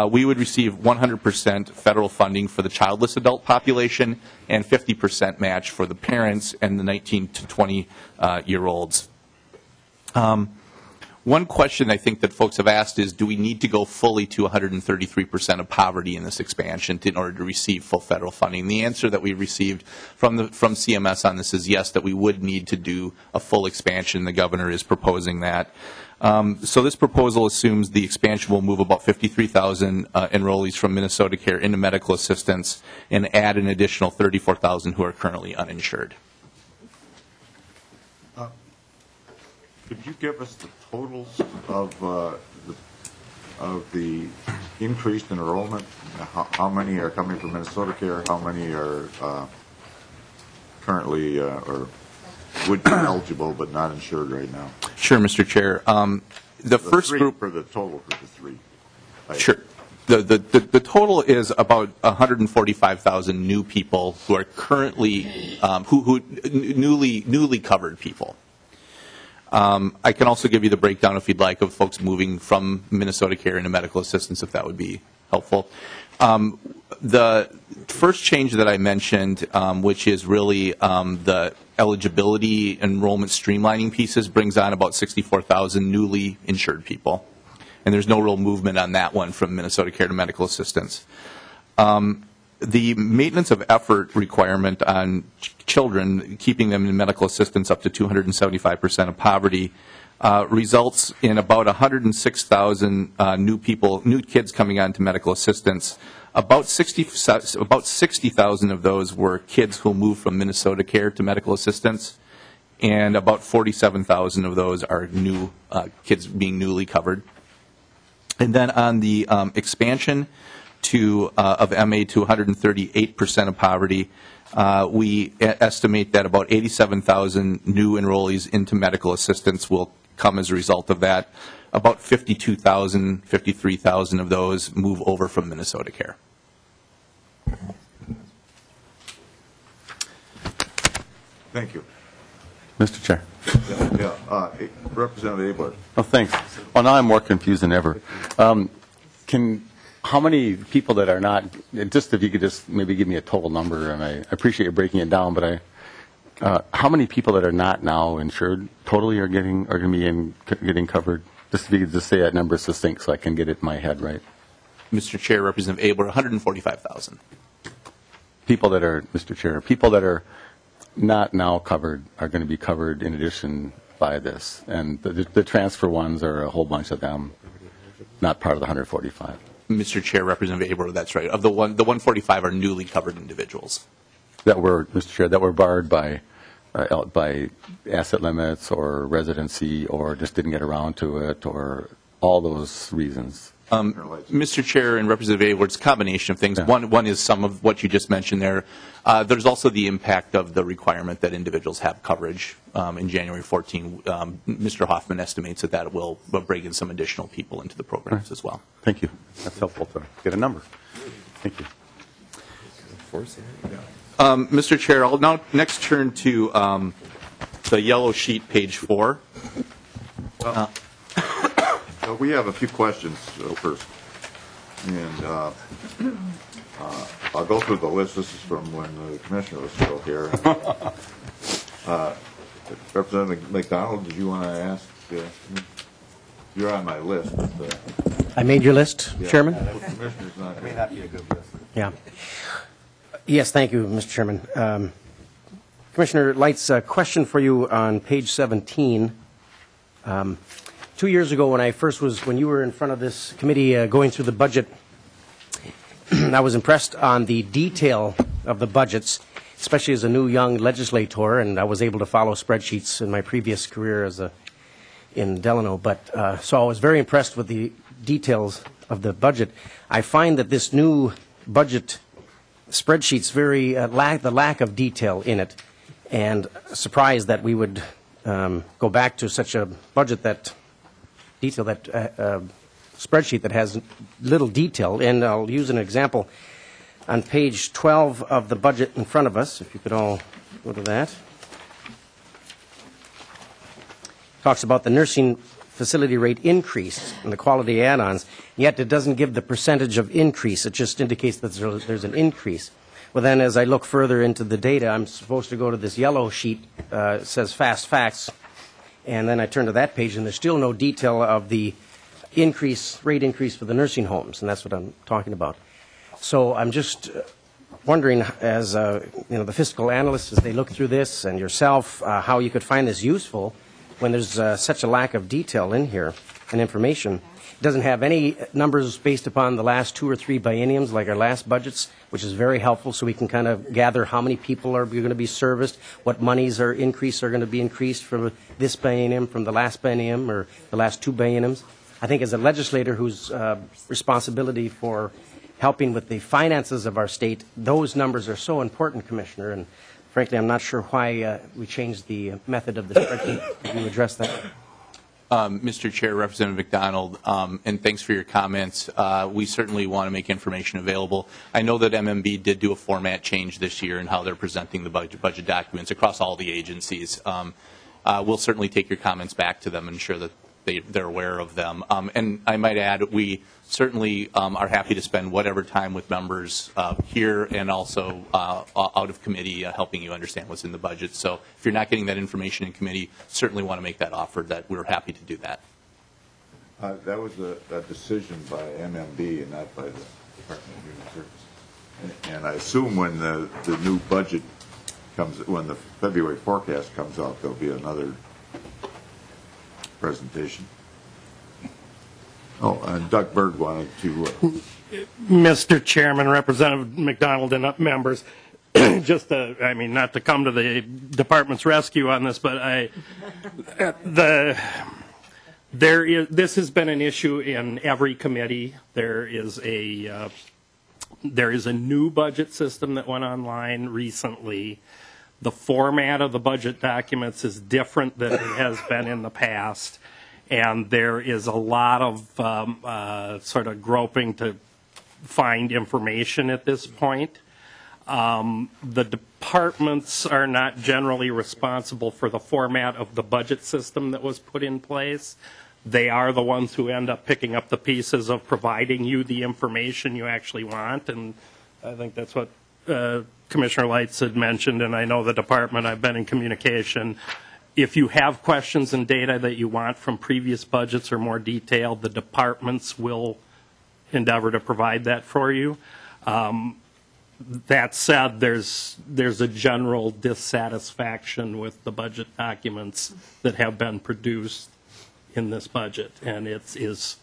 we would receive 100% federal funding for the childless adult population and 50% match for the parents and the 19 to 20-year-olds. One question I think that folks have asked is, do we need to go fully to 133% of poverty in this expansion in order to receive full federal funding? The answer that we received from CMS on this is yes, that we would need to do a full expansion. The governor is proposing that. So this proposal assumes the expansion will move about 53,000 enrollees from Minnesota Care into medical assistance and add an additional 34,000 who are currently uninsured. Could you give us the totals of the increased enrollment? How many are coming from Minnesota Care? How many are currently or would be eligible but not insured right now? Sure, Mr. Chair. The first group for the total for the three. Sure. The total is about 145,000 new people who are currently newly covered people. I can also give you the breakdown, if you'd like, of folks moving from Minnesota Care into medical assistance, if that would be helpful. The first change that I mentioned, which is really the eligibility enrollment streamlining pieces, brings on about 64,000 newly insured people. And there's no real movement on that one from Minnesota Care to medical assistance. The maintenance of effort requirement on children, keeping them in medical assistance up to 275% of poverty, results in about 106,000 new kids coming on to medical assistance. About 60,000 of those were kids who moved from Minnesota Care to medical assistance, and about 47,000 of those are new kids being newly covered. And then on the expansion of MA to 138% of poverty, we estimate that about 87,000 new enrollees into medical assistance will come as a result of that. About 52,000, 53,000 of those move over from Minnesota Care. Thank you. Mr. Chair. Representative Abler. Oh, thanks. Well, now I'm more confused than ever. How many people that are not, just if you could just maybe give me a total number, and I appreciate you breaking it down, but how many people that are not now insured totally are going to be getting covered? Just if you could just say that number succinct so I can get it in my head right. Mr. Chair, Representative Abler, 145,000. People that are, Mr. Chair, people that are not now covered are going to be covered in addition by this. And the transfer ones are a whole bunch of them, not part of the 145. Mr. Chair, Representative Abler, that's right. Of the 145 are newly covered individuals. That were, Mr. Chair, that were barred by asset limits or residency or just didn't get around to it or all those reasons. Mr. Chair and Representative Abler, it's a combination of things. Yeah. One is some of what you just mentioned there. There's also the impact of the requirement that individuals have coverage. In January 14, Mr. Hoffman estimates that will bring in some additional people into the programs as well. Thank you. That's helpful to get a number. Thank you. Mr. Chair, I'll now next turn to the yellow sheet, page 4. We have a few questions first, and I'll go through the list. This is from when the commissioner was still here. Representative McDonald, did you want to ask? You're on my list. I made your list, yeah. Chairman? The commissioner's not here. It may not be a good list. Yeah. Yes, thank you, Mr. Chairman. Commissioner Lights, a question for you on page 17. 2 years ago, when you were in front of this committee going through the budget, I was impressed on the detail of the budgets, especially as a new young legislator, and I was able to follow spreadsheets in my previous career in Delano. So I was very impressed with the details of the budget. I find that this new budget spreadsheet's the lack of detail in it, and surprised that we would go back to such a budget spreadsheet that has little detail. And I'll use an example on page 12 of the budget in front of us, if you could all go to that. Talks about the nursing facility rate increase and the quality add-ons, yet it doesn't give the percentage of increase. It just indicates that there's an increase. Well, then as I look further into the data, I'm supposed to go to this yellow sheet. It says fast facts. And then I turn to that page, and there's still no detail of the rate increase for the nursing homes, and that's what I'm talking about. So I'm just wondering, as the fiscal analysts, as they look through this, and yourself, how you could find this useful when there's such a lack of detail in here and information. It doesn't have any numbers based upon the last 2 or 3 bienniums like our last budgets, which is very helpful, so we can kind of gather how many people are going to be serviced, what monies are going to be increased from this biennium, from the last biennium, or the last 2 bienniums. I think as a legislator whose responsibility for helping with the finances of our state, those numbers are so important, Commissioner, and frankly, I'm not sure why we changed the method of the spreadsheet. Can you address that? Mr. Chair, Representative McDonald, and thanks for your comments. We certainly want to make information available. I know that MMB did do a format change this year in how they're presenting the budget documents across all the agencies. We'll certainly take your comments back to them and ensure that they're aware of them. And I might add, we certainly are happy to spend whatever time with members here and also out of committee helping you understand what's in the budget. So if you're not getting that information in committee, certainly want to make that offer that we're happy to do that. That was a decision by MMB and not by the Department of Human Services. And I assume when the new budget comes, when the February forecast comes out, there'll be another presentation. Oh, and Doug Berg wanted to. Mr. Chairman, Representative McDonald, and members, just to, not to come to the department's rescue on this, but this has been an issue in every committee. There is a new budget system that went online recently. The format of the budget documents is different than it has been in the past, and there is a lot of sort of groping to find information at this point. The departments are not generally responsible for the format of the budget system that was put in place. They are the ones who end up picking up the pieces of providing you the information you actually want, and I think that's what Commissioner Lights had mentioned, and I know the department, I've been in communication. If you have questions and data that you want from previous budgets or more detailed, the departments will endeavor to provide that for you. That said, there's a general dissatisfaction with the budget documents that have been produced in this budget, and it is,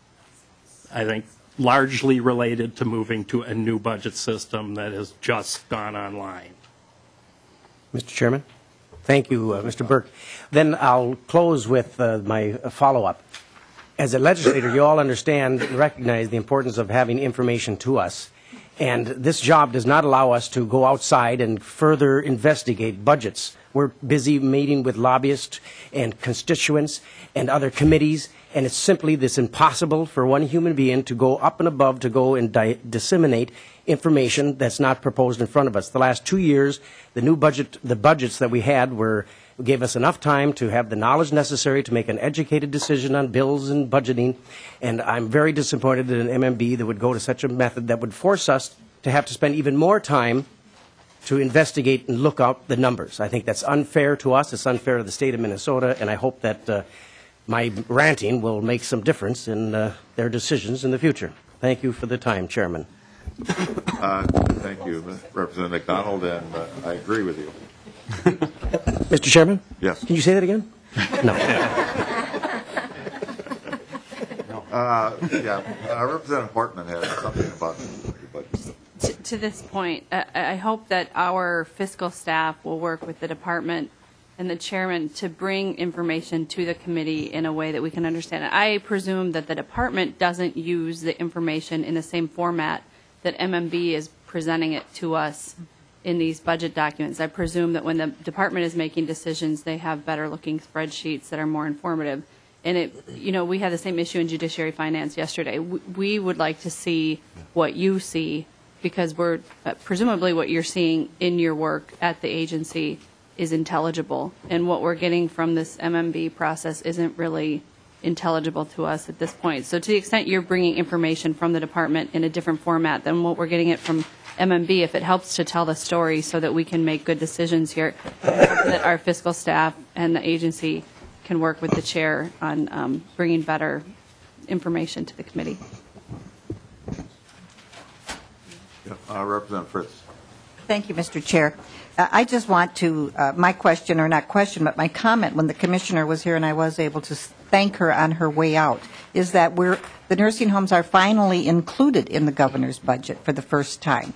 I think, largely related to moving to a new budget system that has just gone online. Mr. Chairman? Thank you, Mr. Burke. Then I'll close with my follow-up. As a legislator, you all understand and recognize the importance of having information to us. And this job does not allow us to go outside and further investigate budgets. We're busy meeting with lobbyists and constituents and other committees, and it's simply this impossible for one human being to go up and above to go and disseminate information that's not proposed in front of us. The last 2 years, the budgets that we had gave us enough time to have the knowledge necessary to make an educated decision on bills and budgeting, and I'm very disappointed in an MMB that would go to such a method that would force us to have to spend even more time to investigate and look up the numbers. I think that's unfair to us, it's unfair to the state of Minnesota, and I hope that my ranting will make some difference in their decisions in the future. Thank you for the time, Chairman. Thank you, Representative McDonald, and I agree with you. Mr. Chairman? Yes. Can you say that again? No. Representative Hartman has something about the budget. To this point, I hope that our fiscal staff will work with the department and the chairman to bring information to the committee in a way that we can understand it. I presume that the department doesn't use the information in the same format that MMB is presenting it to us in these budget documents. I presume that when the department is making decisions, they have better looking spreadsheets that are more informative. And we had the same issue in Judiciary Finance yesterday. We would like to see what you see, because we're presumably what you're seeing in your work at the agency is intelligible, and what we're getting from this MMB process isn't really intelligible to us at this point. So to the extent you're bringing information from the department in a different format than what we're getting it from MMB, if it helps to tell the story so that we can make good decisions here, I hope that our fiscal staff and the agency can work with the chair on bringing better information to the committee. Representative Fritz. Thank you, Mr. Chair. I just want to, my question, or not question, but my comment when the commissioner was here and I was able to thank her on her way out, is that the nursing homes are finally included in the governor's budget for the first time.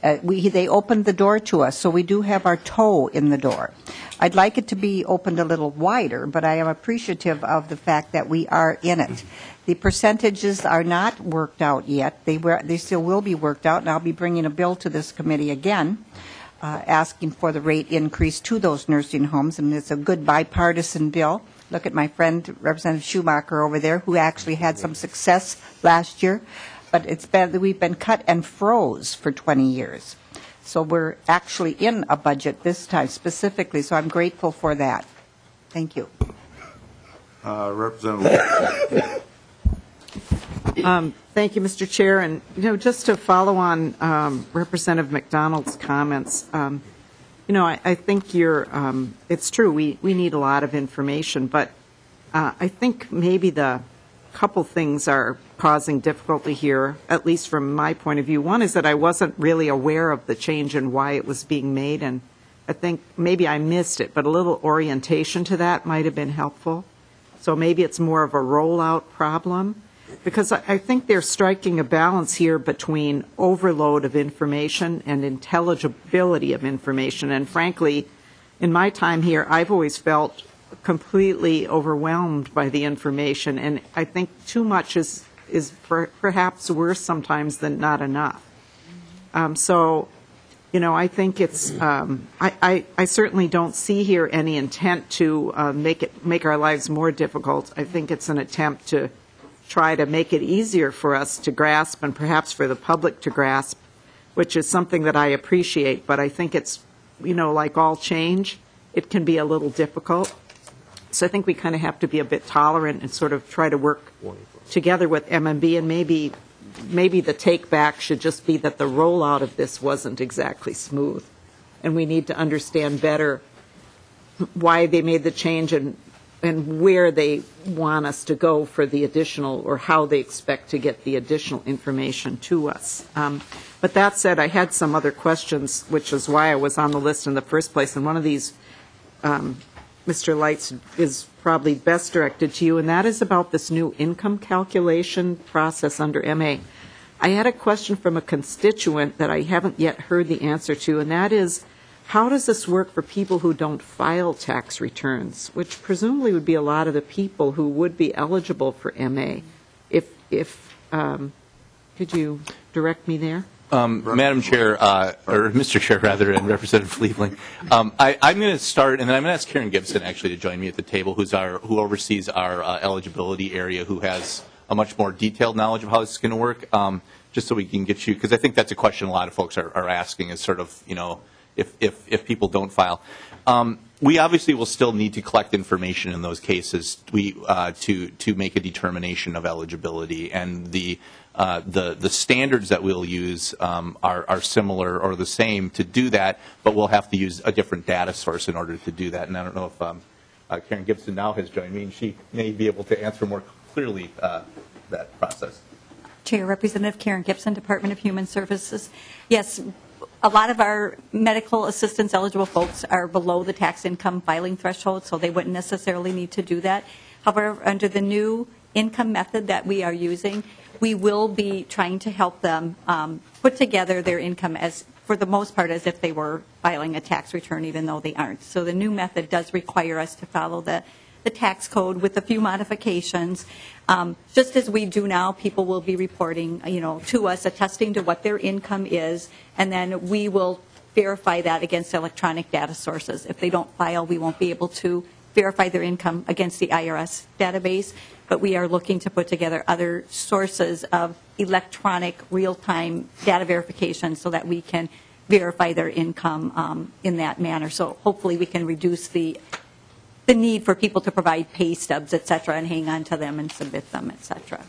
They opened the door to us, so we do have our toe in the door. I'd like it to be opened a little wider, but I am appreciative of the fact that we are in it. The percentages are not worked out yet. They still will be worked out, and I'll be bringing a bill to this committee again, asking for the rate increase to those nursing homes, and it's a good bipartisan bill. Look at my friend, Representative Schumacher over there, who actually had some success last year, but we've been cut and froze for 20 years. So we're actually in a budget this time specifically, so I'm grateful for that. Thank you. Representative. Thank you, Mr. Chair. And, just to follow on Representative McDonald's comments, I think it's true, we need a lot of information, but I think maybe the couple things are causing difficulty here, at least from my point of view. One is that I wasn't really aware of the change and why it was being made, and I think maybe I missed it, but a little orientation to that might have been helpful. So maybe it's more of a rollout problem, because I think they're striking a balance here between overload of information and intelligibility of information. And frankly, in my time here, I've always felt completely overwhelmed by the information, and I think too much is perhaps worse sometimes than not enough. I think it's I certainly don't see here any intent to make our lives more difficult. I think it's an attempt to try to make it easier for us to grasp and perhaps for the public to grasp, which is something that I appreciate. But I think it's, like all change, it can be a little difficult. So I think we kind of have to be a bit tolerant and sort of try to work together with MMB, and maybe the take back should just be that the rollout of this wasn't exactly smooth. And we need to understand better why they made the change and where they want us to go for the additional, or how they expect to get the additional information to us. But that said, I had some other questions, which is why I was on the list in the first place. And one of these, Mr. Lights, is probably best directed to you, and that is about this new income calculation process under MA. I had a question from a constituent that I haven't yet heard the answer to, and that is, how does this work for people who don't file tax returns, which presumably would be a lot of the people who would be eligible for MA? Could you direct me there? Madam Chair, or Mr. Chair rather, and Representative Fleetling, I'm going to start, and then I'm going to ask Karen Gibson actually to join me at the table, who oversees our eligibility area, who has a much more detailed knowledge of how this is going to work, just so we can get you, because I think that's a question a lot of folks are asking, is sort of, if people don't file. We obviously will still need to collect information in those cases to make a determination of eligibility, and the standards that we'll use are similar or the same to do that, but we'll have to use a different data source in order to do that. And I don't know if Karen Gibson now has joined me, and she may be able to answer more clearly that process. Chair, Representative Karen Gibson, Department of Human Services. Yes, a lot of our medical assistance eligible folks are below the tax income filing threshold, so they wouldn't necessarily need to do that. However, under the new income method that we are using, we will be trying to help them put together their income as, for the most part, as if they were filing a tax return, even though they aren't. So the new method does require us to follow the tax code with a few modifications. Just as we do now, people will be reporting, to us, attesting to what their income is, and then we will verify that against electronic data sources. If they don't file, we won't be able to verify their income against the IRS database, but we are looking to put together other sources of electronic real-time data verification so that we can verify their income in that manner. So hopefully we can reduce the need for people to provide pay stubs, et cetera, and hang on to them and submit them, et cetera.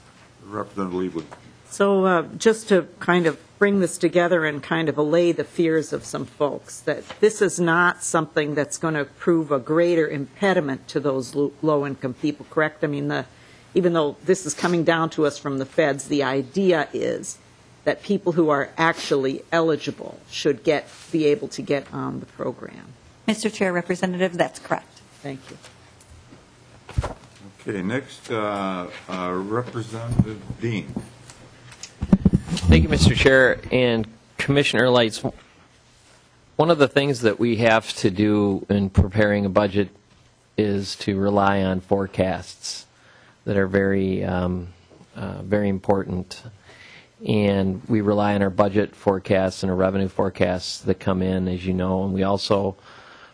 Representative Liebling. So just to kind of bring this together and kind of allay the fears of some folks, that this is not something that's going to prove a greater impediment to those low-income people, correct? I mean, even though this is coming down to us from the feds, the idea is that people who are actually eligible should be able to get on the program. Mr. Chair, Representative, that's correct. Thank you. Okay, next, Representative Dean. Thank you, Mr. Chair and Commissioner Lights. One of the things that we have to do in preparing a budget is to rely on forecasts that are very, very important. And we rely on our budget forecasts and our revenue forecasts that come in, as you know, and we also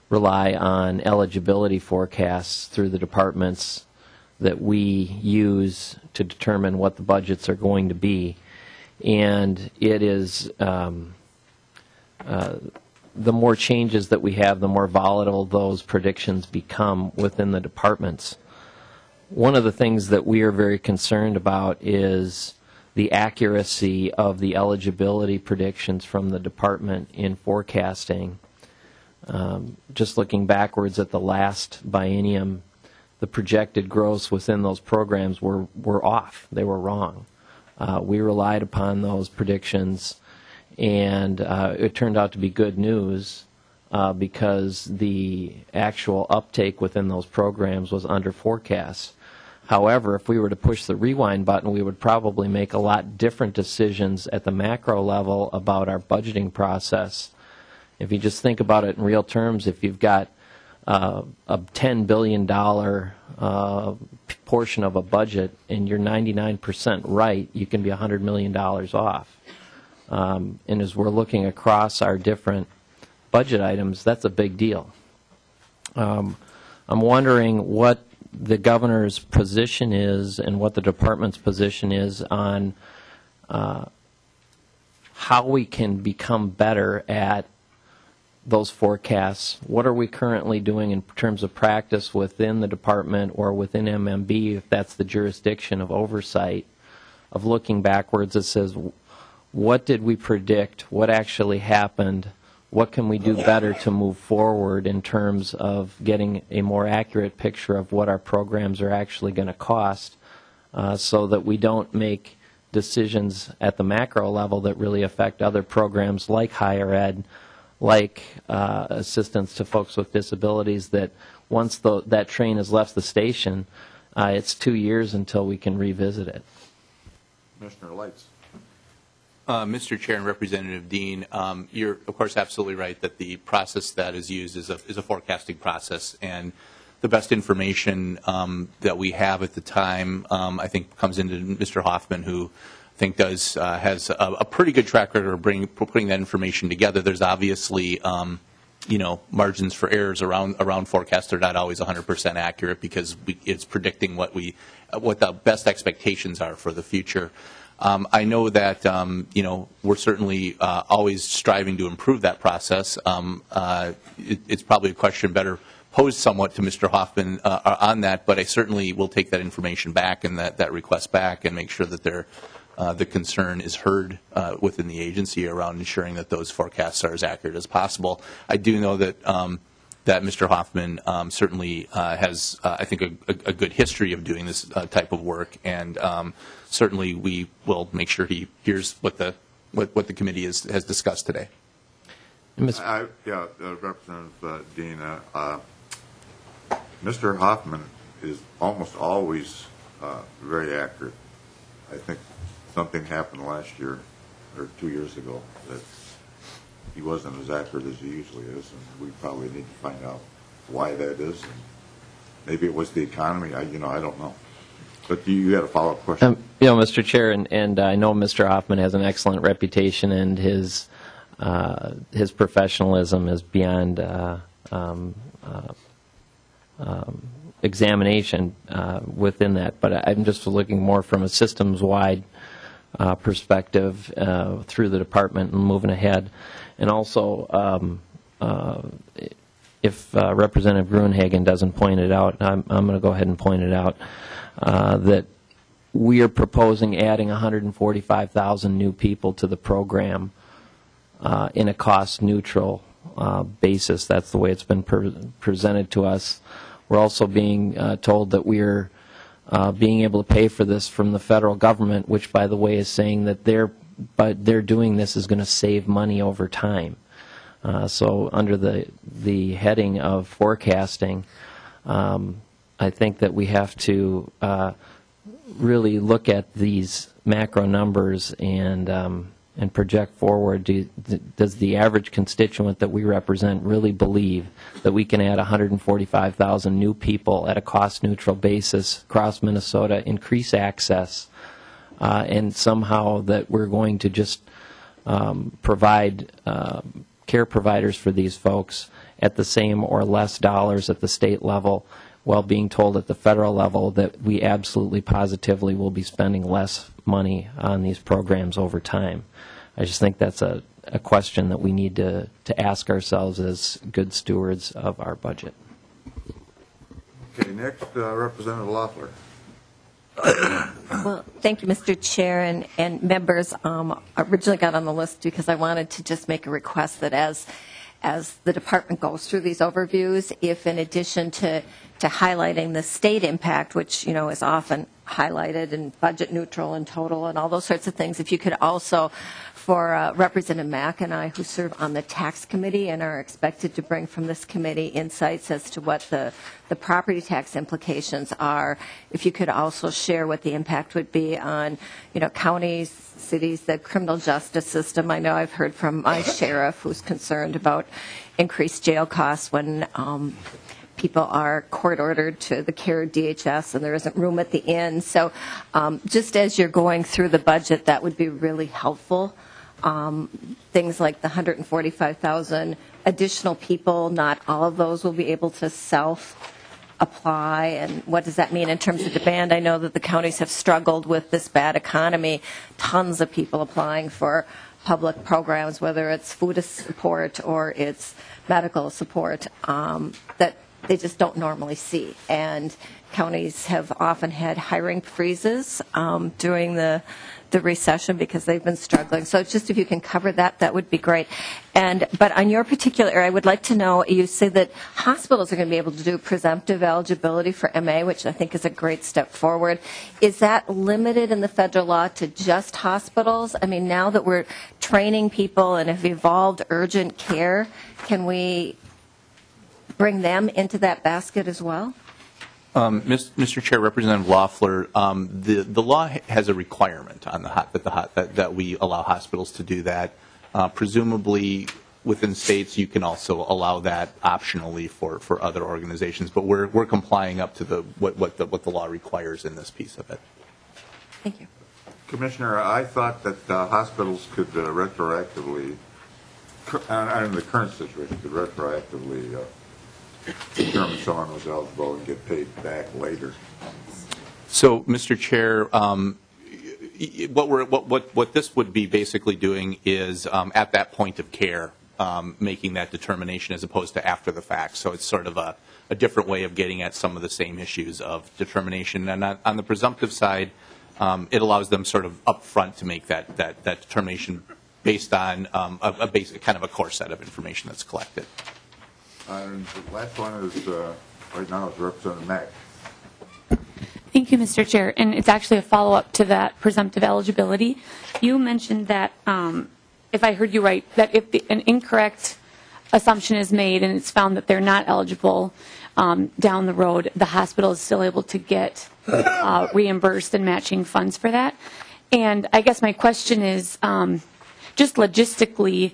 rely on eligibility forecasts through the departments that we use to determine what the budgets are going to be. And it is the more changes that we have, the more volatile those predictions become within the departments. One of the things that we are very concerned about is the accuracy of the eligibility predictions from the department in forecasting. Just looking backwards at the last biennium, the projected growths within those programs were off. They were wrong. We relied upon those predictions, and it turned out to be good news because the actual uptake within those programs was under forecast. However, if we were to push the rewind button, we would probably make a lot different decisions at the macro level about our budgeting process. If you just think about it in real terms, if you've got a $10 billion portion of a budget and you're 99% right, you can be $100 million off. And as we're looking across our different budget items, that's a big deal. I'm wondering what the governor's position is and what the department's position is on how we can become better at those forecasts. What are we currently doing in terms of practice within the department or within MMB, if that's the jurisdiction of oversight, of looking backwards that says, what did we predict? What actually happened? What can we do better to move forward in terms of getting a more accurate picture of what our programs are actually going to cost so that we don't make decisions at the macro level that really affect other programs like higher ed, like assistance to folks with disabilities, that once that train has left the station, it's 2 years until we can revisit it. Commissioner Lights. Mr. Chair and Representative Dean, you're of course absolutely right that the process that is used is a forecasting process, and the best information that we have at the time I think comes into Mr. Hoffman, who I think has a pretty good track record of putting that information together. There's obviously margins for errors around forecasts. They're not always 100% accurate because it's predicting what the best expectations are for the future. I know that we're certainly always striving to improve that process. It's probably a question better posed somewhat to Mr. Hoffman on that, but I certainly will take that information back and that request back and make sure that the concern is heard within the agency around ensuring that those forecasts are as accurate as possible. I do know that Mr. Hoffman certainly has, I think, a good history of doing this type of work, and certainly we will make sure he hears what the committee has discussed today. Representative Dean, Mr. Hoffman is almost always very accurate. I think something happened last year or 2 years ago that he wasn't as accurate as he usually is, and we probably need to find out why that is. And maybe it was the economy. I don't know. But you had a follow-up question. Mr. Chair, and I know Mr. Hoffman has an excellent reputation, and his professionalism is beyond examination within that. But I'm just looking more from a systems-wide perspective through the department and moving ahead. And also, if Representative Gruenhagen doesn't point it out, I'm going to go ahead and point it out, that we are proposing adding 145,000 new people to the program in a cost-neutral basis. That's the way it's been presented to us. We're also being told that we're being able to pay for this from the federal government, which, by the way, is saying that they're doing this is going to save money over time. So under the heading of forecasting, I think that we have to really look at these macro numbers and project forward. Does the average constituent that we represent really believe that we can add 145,000 new people at a cost-neutral basis across Minnesota, increase access, and somehow that we're going to just provide care providers for these folks at the same or less dollars at the state level, while being told at the federal level that we absolutely positively will be spending less money on these programs over time? I just think that's a question that we need to ask ourselves as good stewards of our budget. Okay, next, Representative Loeffler. Well, thank you, Mr. Chair and members. Originally got on the list because I wanted to just make a request that as the department goes through these overviews, if in addition to highlighting the state impact, which is often highlighted and budget neutral and total and all those sorts of things, if you could also, for Representative Mack and I, who serve on the tax committee and are expected to bring from this committee insights as to what the property tax implications are, if you could also share what the impact would be on counties, cities, the criminal justice system. I know I've heard from my sheriff who's concerned about increased jail costs when people are court-ordered to the care of DHS and there isn't room at the inn. So just as you're going through the budget, that would be really helpful. Things like the 145,000 additional people, not all of those will be able to self-apply. And what does that mean in terms of demand? I know that the counties have struggled with this bad economy. Tons of people applying for public programs, whether it's food support or it's medical support, that they just don't normally see. And counties have often had hiring freezes during the recession because they've been struggling. So just if you can cover that, that would be great. But on your particular area, I would like to know, you say that hospitals are going to be able to do presumptive eligibility for MA, which I think is a great step forward. Is that limited in the federal law to just hospitals? I mean, now that we're training people and have evolved urgent care, can we bring them into that basket as well? Mr. Chair, Representative Loeffler, the law has a requirement on that we allow hospitals to do that. Presumably, within states, you can also allow that optionally for other organizations. But we're complying up to what the law requires in this piece of it. Thank you, Commissioner. I thought that hospitals could retroactively, in the current situation, could retroactively determine someone was eligible and get paid back later. So, Mr. Chair, what this would be basically doing is at that point of care, making that determination as opposed to after the fact. So it's sort of a different way of getting at some of the same issues of determination. And on the presumptive side, it allows them sort of up front to make that determination based on a basic kind of a core set of information that's collected. And the last one is, right now, is Representative Mack. Thank you, Mr. Chair. And it's actually a follow-up to that presumptive eligibility. You mentioned that, if I heard you right, that if an incorrect assumption is made and it's found that they're not eligible down the road, the hospital is still able to get reimbursed and matching funds for that. And I guess my question is, just logistically,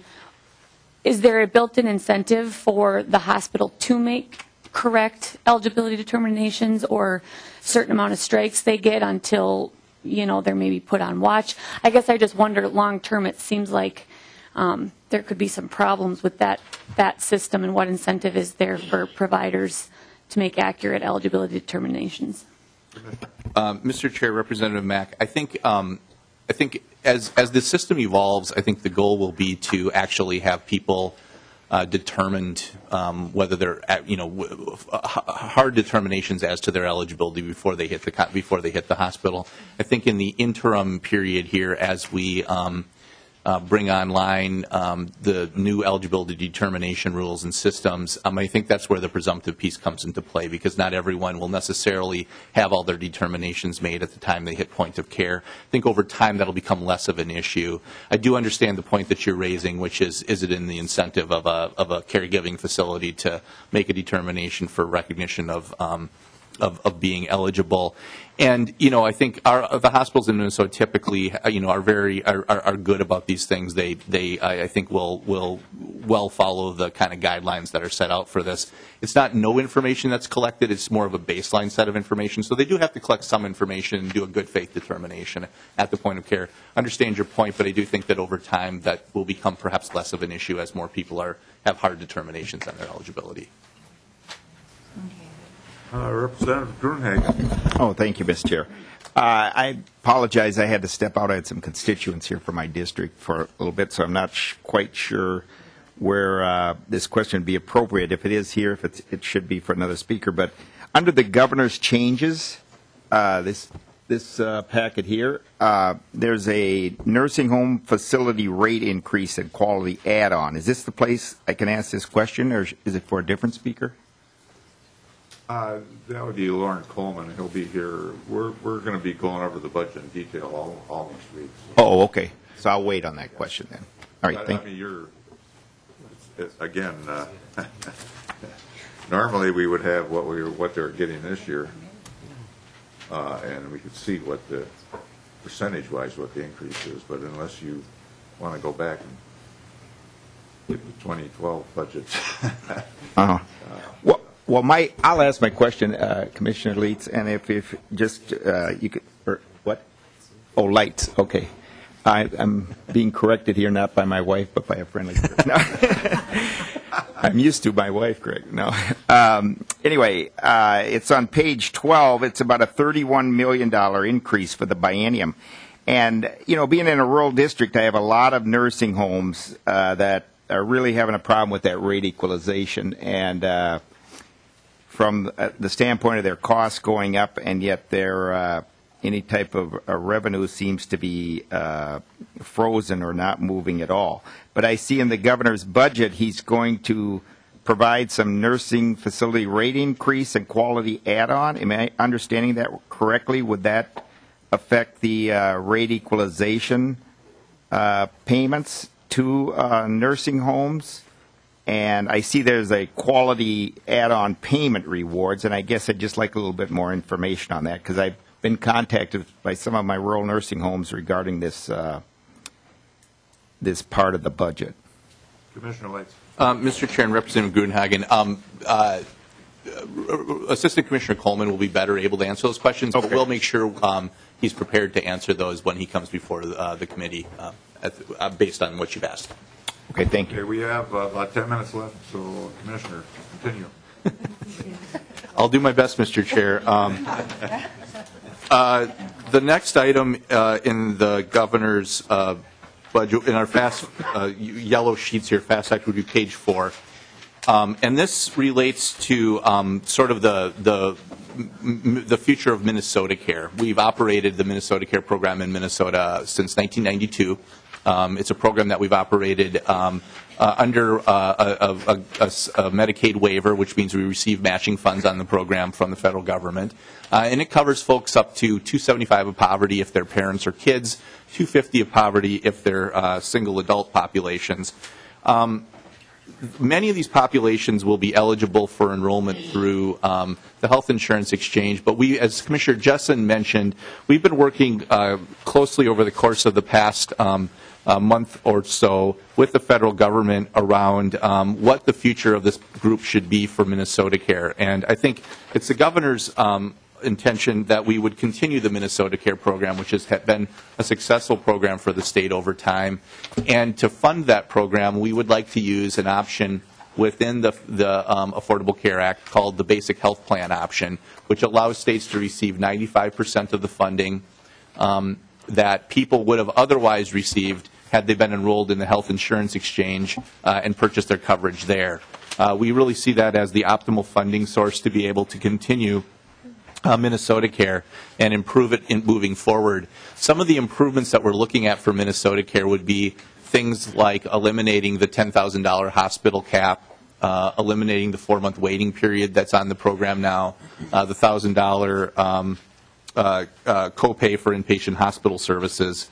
is there a built-in incentive for the hospital to make correct eligibility determinations, or a certain amount of strikes they get until, they're maybe put on watch? I guess I just wonder, long-term, it seems like there could be some problems with that system, and what incentive is there for providers to make accurate eligibility determinations? Mr. Chair, Representative Mack, I think as the system evolves, I think the goal will be to actually have people determined whether they're hard determinations as to their eligibility before they hit the hospital. I think in the interim period here, as we bring online the new eligibility determination rules and systems, I think that's where the presumptive piece comes into play, because not everyone will necessarily have all their determinations made at the time they hit point of care. I think over time that'll become less of an issue. I do understand the point that you're raising, which is it in the incentive of a caregiving facility to make a determination for recognition of being eligible. And I think the hospitals in Minnesota typically are good about these things. They I think will well follow the kind of guidelines that are set out for this. It's not no information that's collected. It's more of a baseline set of information. So they do have to collect some information and do a good faith determination at the point of care. Understand your point, but I do think that over time that will become perhaps less of an issue as more people have hard determinations on their eligibility. Representative Grunhagen. Oh, thank you, Mr. Chair. I apologize. I had to step out. I had some constituents here for my district for a little bit, so I'm not quite sure where this question would be appropriate. If it is here, if it should be for another speaker. But under the governor's changes, this packet here, there's a nursing home facility rate increase and quality add-on. Is this the place I can ask this question, or is it for a different speaker? That would be Lauren Coleman. He'll be here. We're going to be going over the budget in detail all next week. So. Oh, okay. So I'll wait on that question then. All right. Thank you. Again, normally we would have what they're getting this year, and we could see what the percentage-wise what the increase is. But unless you want to go back and get the 2012 budget. Well, I'll ask my question, Commissioner Leitz, and if just you could, or what? Oh, Leitz. Okay, I'm being corrected here, not by my wife, but by a friendly. No. I'm used to my wife, Greg. No. Anyway, it's on page 12. It's about a $31 million increase for the biennium, and being in a rural district, I have a lot of nursing homes that are really having a problem with that rate equalization, and from the standpoint of their costs going up, and yet their any type of revenue seems to be frozen or not moving at all. But I see in the governor's budget he's going to provide some nursing facility rate increase and quality add-on. Am I understanding that correctly? Would that affect the rate equalization payments to nursing homes? And I see there's a quality add-on payment rewards, and I guess I'd just like a little bit more information on that, because I've been contacted by some of my rural nursing homes regarding this this part of the budget. Commissioner Leitz. Mr. Chair and Representative Grunhagen, Assistant Commissioner Coleman will be better able to answer those questions, but we'll make sure he's prepared to answer those when he comes before the committee based on what you've asked. Okay, thank you. Okay, we have about 10 minutes left, so Commissioner, continue. I'll do my best, Mr. Chair. The next item in the governor's budget, in our fast yellow sheets here, Fast Act, would be page 4. And this relates to sort of the future of Minnesota Care. We've operated the Minnesota Care program in Minnesota since 1992. It's a program that we've operated under a Medicaid waiver, which means we receive matching funds on the program from the federal government. And it covers folks up to $275 of poverty if they're parents or kids, $250 of poverty if they're single adult populations. Many of these populations will be eligible for enrollment through the health insurance exchange, but we, as Commissioner Jessen mentioned, we've been working closely over the course of the past month or so with the federal government around what the future of this group should be for Minnesota Care. And I think it's the governor's intention that we would continue the Minnesota Care program, which has been a successful program for the state over time. And to fund that program, we would like to use an option within the Affordable Care Act called the Basic Health Plan option, which allows states to receive 95% of the funding that people would have otherwise received had they been enrolled in the health insurance exchange and purchased their coverage there. We really see that as the optimal funding source to be able to continue Minnesota Care and improve it in moving forward. Some of the improvements that we're looking at for Minnesota Care would be things like eliminating the $10,000 hospital cap, eliminating the 4-month waiting period that's on the program now, the $1,000 copay for inpatient hospital services.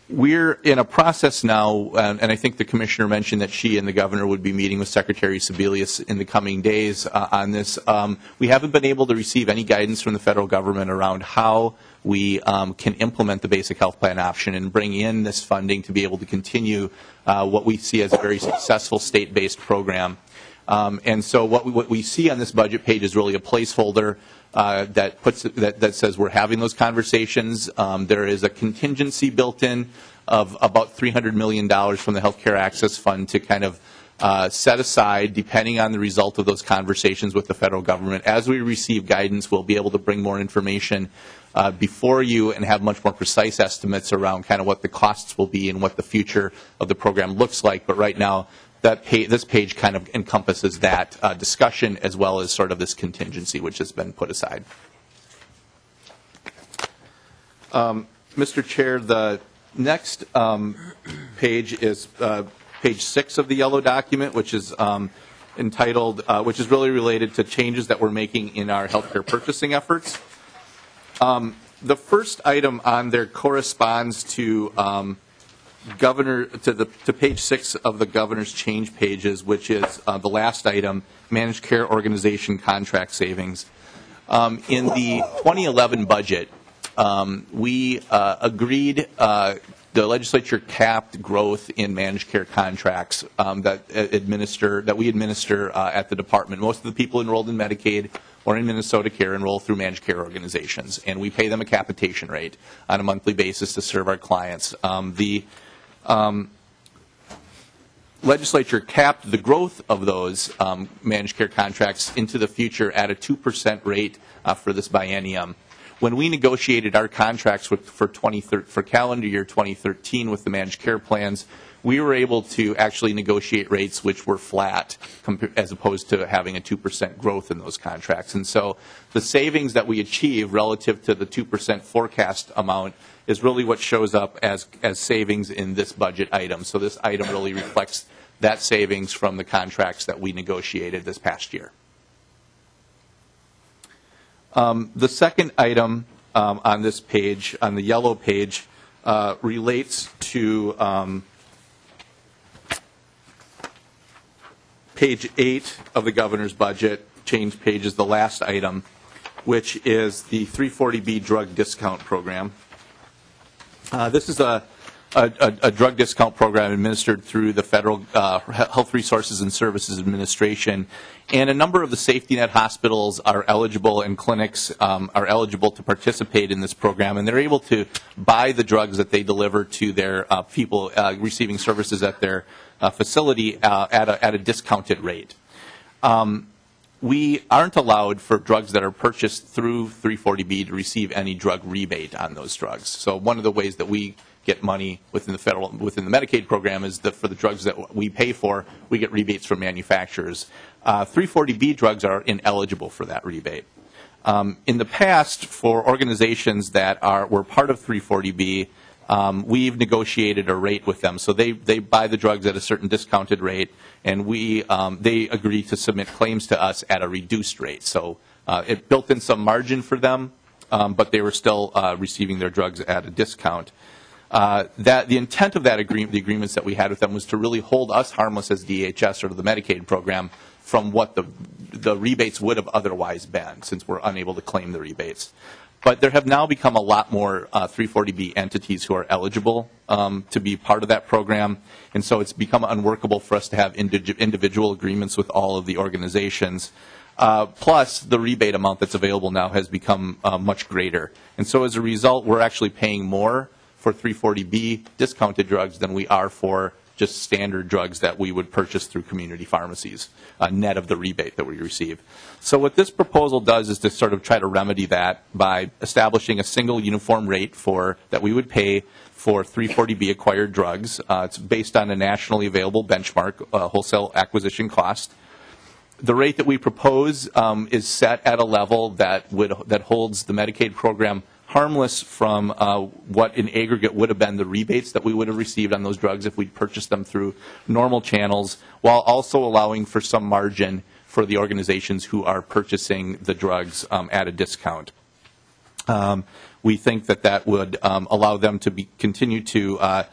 We're in a process now, and I think the commissioner mentioned that she and the governor would be meeting with Secretary Sebelius in the coming days on this. We haven't been able to receive any guidance from the federal government around how we can implement the basic health plan option and bring in this funding to be able to continue what we see as a very successful state-based program. And so what we see on this budget page is really a placeholder that says we're having those conversations. There is a contingency built in of about $300 million from the Healthcare Access Fund to kind of set aside depending on the result of those conversations with the federal government. As we receive guidance, we'll be able to bring more information before you and have much more precise estimates around kind of what the costs will be and what the future of the program looks like. But right now, this page kind of encompasses that discussion as well as sort of this contingency which has been put aside. Mr. Chair, the next page is page 6 of the yellow document, which is entitled, which is really related to changes that we're making in our healthcare purchasing efforts. The first item on there corresponds to to page 6 of the governor's change pages, which is the last item, managed care organization contract savings. In the 2011 budget, we agreed, the legislature capped growth in managed care contracts that we administer at the department. Most of the people enrolled in Medicaid or in Minnesota Care enroll through managed care organizations, and we pay them a capitation rate on a monthly basis to serve our clients. The legislature capped the growth of those managed care contracts into the future at a 2% rate for this biennium. When we negotiated our contracts for calendar year 2013 with the managed care plans, we were able to actually negotiate rates which were flat as opposed to having a 2% growth in those contracts. And so the savings that we achieve relative to the 2% forecast amount is really what shows up as savings in this budget item. So this item really reflects that savings from the contracts that we negotiated this past year. The second item on this page, on the yellow page, relates to page 8 of the governor's budget. Change page is the last item, which is the 340B drug discount program. This is a drug discount program administered through the Federal Health Resources and Services Administration, and a number of the safety net hospitals are eligible and clinics are eligible to participate in this program, and they're able to buy the drugs that they deliver to their people receiving services at their facility at a discounted rate. We aren't allowed for drugs that are purchased through 340B to receive any drug rebate on those drugs. So one of the ways that we get money within the Medicaid program is that for the drugs that we pay for, we get rebates from manufacturers. 340B drugs are ineligible for that rebate. In the past, for organizations that were part of 340B, we've negotiated a rate with them. So they buy the drugs at a certain discounted rate, and they agree to submit claims to us at a reduced rate. So it built in some margin for them, but they were still receiving their drugs at a discount. The intent of that agreement, the agreements that we had with them, was to really hold us harmless as DHS or the Medicaid program from what the rebates would have otherwise been, since we're unable to claim the rebates. But there have now become a lot more 340B entities who are eligible to be part of that program, and so it's become unworkable for us to have individual agreements with all of the organizations. Plus, the rebate amount that's available now has become much greater. And so as a result, we're actually paying more for 340B discounted drugs than we are for just standard drugs that we would purchase through community pharmacies, net of the rebate that we receive. So what this proposal does is to sort of try to remedy that by establishing a single uniform rate that we would pay for 340B acquired drugs. It's based on a nationally available benchmark, wholesale acquisition cost. The rate that we propose is set at a level that holds the Medicaid program harmless from what in aggregate would have been the rebates that we would have received on those drugs if we'd purchased them through normal channels, while also allowing for some margin for the organizations who are purchasing the drugs at a discount. We think that would allow them to continue to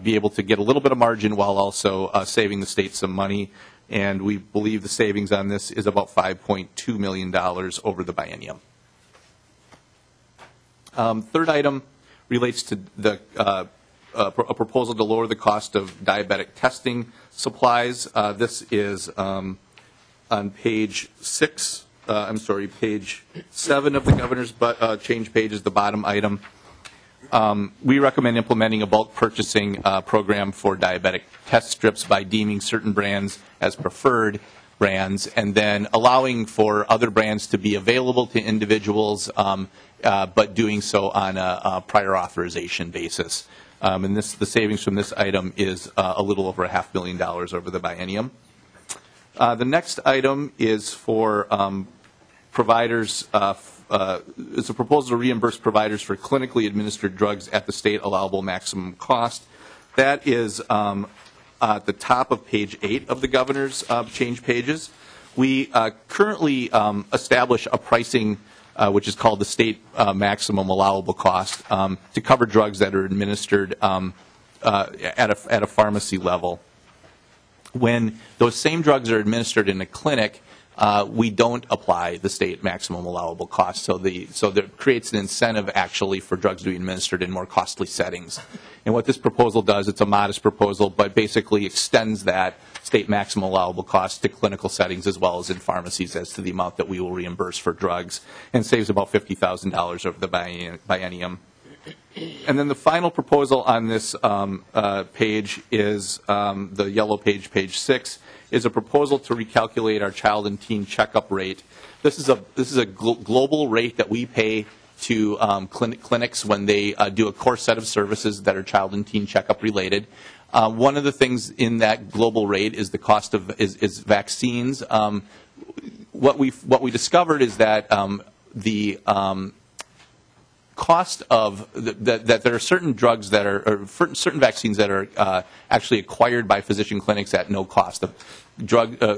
be able to get a little bit of margin while also saving the state some money. And we believe the savings on this is about $5.2 million over the biennium. Third item relates to a proposal to lower the cost of diabetic testing supplies. This is on page 7 of the governor's change page is the bottom item. We recommend implementing a bulk purchasing program for diabetic test strips by deeming certain brands as preferred brands and then allowing for other brands to be available to individuals, but doing so on a prior authorization basis. And the savings from this item is a little over $500,000 over the biennium. The next item is for providers. It's a proposal to reimburse providers for clinically administered drugs at the state allowable maximum cost. That is at the top of page 8 of the governor's change pages. We currently establish a pricing which is called the state maximum allowable cost to cover drugs that are administered at a pharmacy level. When those same drugs are administered in a clinic, we don't apply the state maximum allowable cost. So that creates an incentive actually for drugs to be administered in more costly settings. And what this proposal does, it's a modest proposal, but basically extends that state maximum allowable cost to clinical settings as well as in pharmacies as to the amount that we will reimburse for drugs, and saves about $50,000 over the biennium. And then the final proposal on this page is the yellow page, page 6, is a proposal to recalculate our child and teen checkup rate. This is a global rate that we pay to clinics when they do a core set of services that are child and teen checkup related. One of the things in that global rate is the cost of is vaccines. What we discovered is that the cost of that there are certain drugs that are certain vaccines that are actually acquired by physician clinics at no cost. The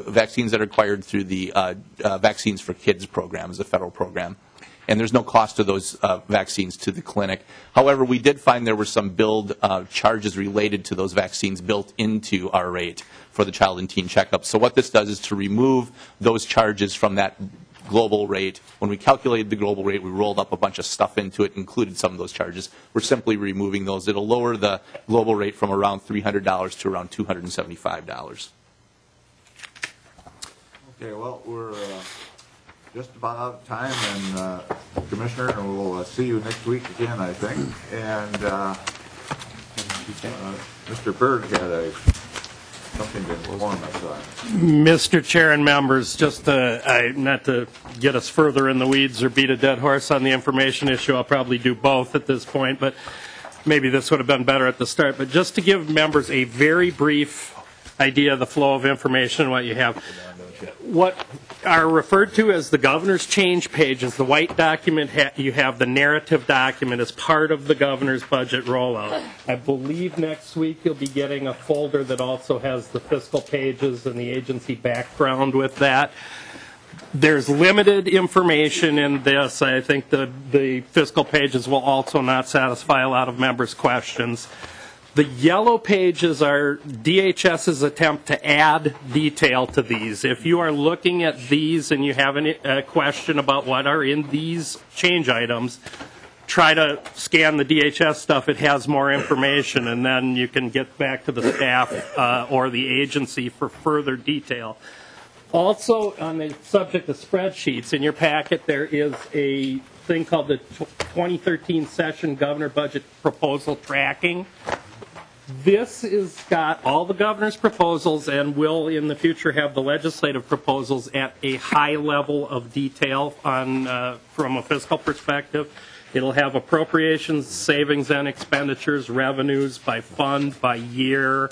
vaccines that are acquired through the Vaccines for Kids program is a federal program, and there's no cost to those vaccines to the clinic. However, we did find there were some billed charges related to those vaccines built into our rate for the child and teen checkup. So what this does is to remove those charges from that global rate. When we calculated the global rate, we rolled up a bunch of stuff into it, included some of those charges. We're simply removing those. It'll lower the global rate from around $300 to around $275. Okay, well, we're just about out of time, and Commissioner, we'll see you next week again, I think. And Mr. Berg had something to inform us on. Mr. Chair and members, just not to get us further in the weeds or beat a dead horse on the information issue, I'll probably do both at this point, but maybe this would have been better at the start. But just to give members a very brief idea of the flow of information and what you have. What are referred to as the governor's change page is the white document. You have the narrative document as part of the governor's budget rollout. I believe next week you'll be getting a folder that also has the fiscal pages and the agency background with that. There's limited information in this. I think the fiscal pages will also not satisfy a lot of members' questions. The yellow pages are DHS's attempt to add detail to these. If you are looking at these and you have a question about what are in these change items, try to scan the DHS stuff. It has more information, and then you can get back to the staff or the agency for further detail. Also, on the subject of spreadsheets, in your packet there is a thing called the 2013 Session Governor Budget Proposal Tracking. This is got all the governor's proposals and will in the future have the legislative proposals at a high level of detail on from a fiscal perspective. It'll have appropriations, savings and expenditures, revenues by fund, by year,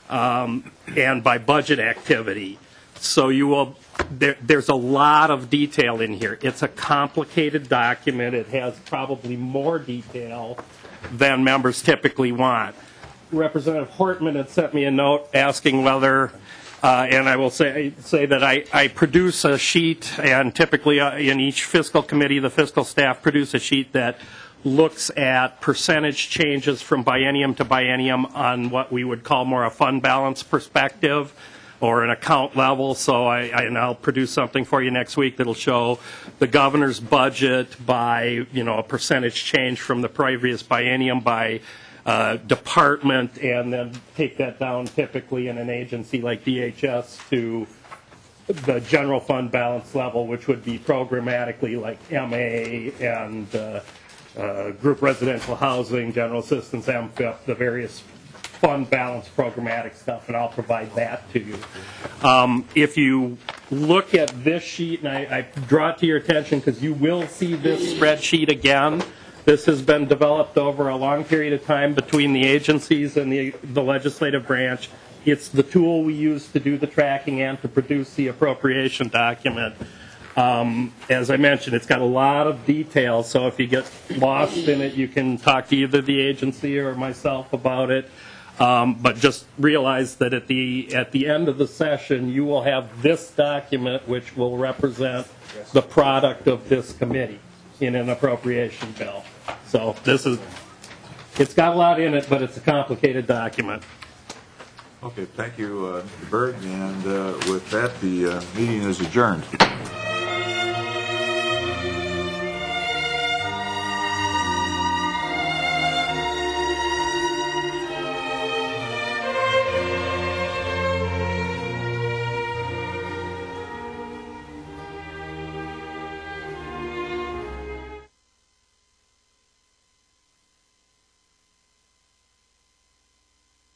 and by budget activity. So you will, there's a lot of detail in here. It's a complicated document. It has probably more detail than members typically want. Representative Hortman had sent me a note asking whether, and I will say that I produce a sheet, and typically in each fiscal committee, the fiscal staff produce a sheet that looks at percentage changes from biennium to biennium on what we would call more a fund balance perspective or an account level. So and I'll produce something for you next week that'll show the governor's budget by, a percentage change from the previous biennium by department, and then take that down typically in an agency like DHS to the general fund balance level, which would be programmatically like MA and group residential housing, general assistance, MFIP, the various fund balance programmatic stuff, and I'll provide that to you. If you look at this sheet, and I draw it to your attention because you will see this spreadsheet again. This has been developed over a long period of time between the agencies and the legislative branch. It's the tool we use to do the tracking and to produce the appropriation document. As I mentioned, it's got a lot of detail, so if you get lost in it, you can talk to either the agency or myself about it. But just realize that at the end of the session, you will have this document, which will represent the product of this committee in an appropriation bill. So it's got a lot in it, but it's a complicated document. Okay, thank you, Mr. Berg. And with that, the meeting is adjourned.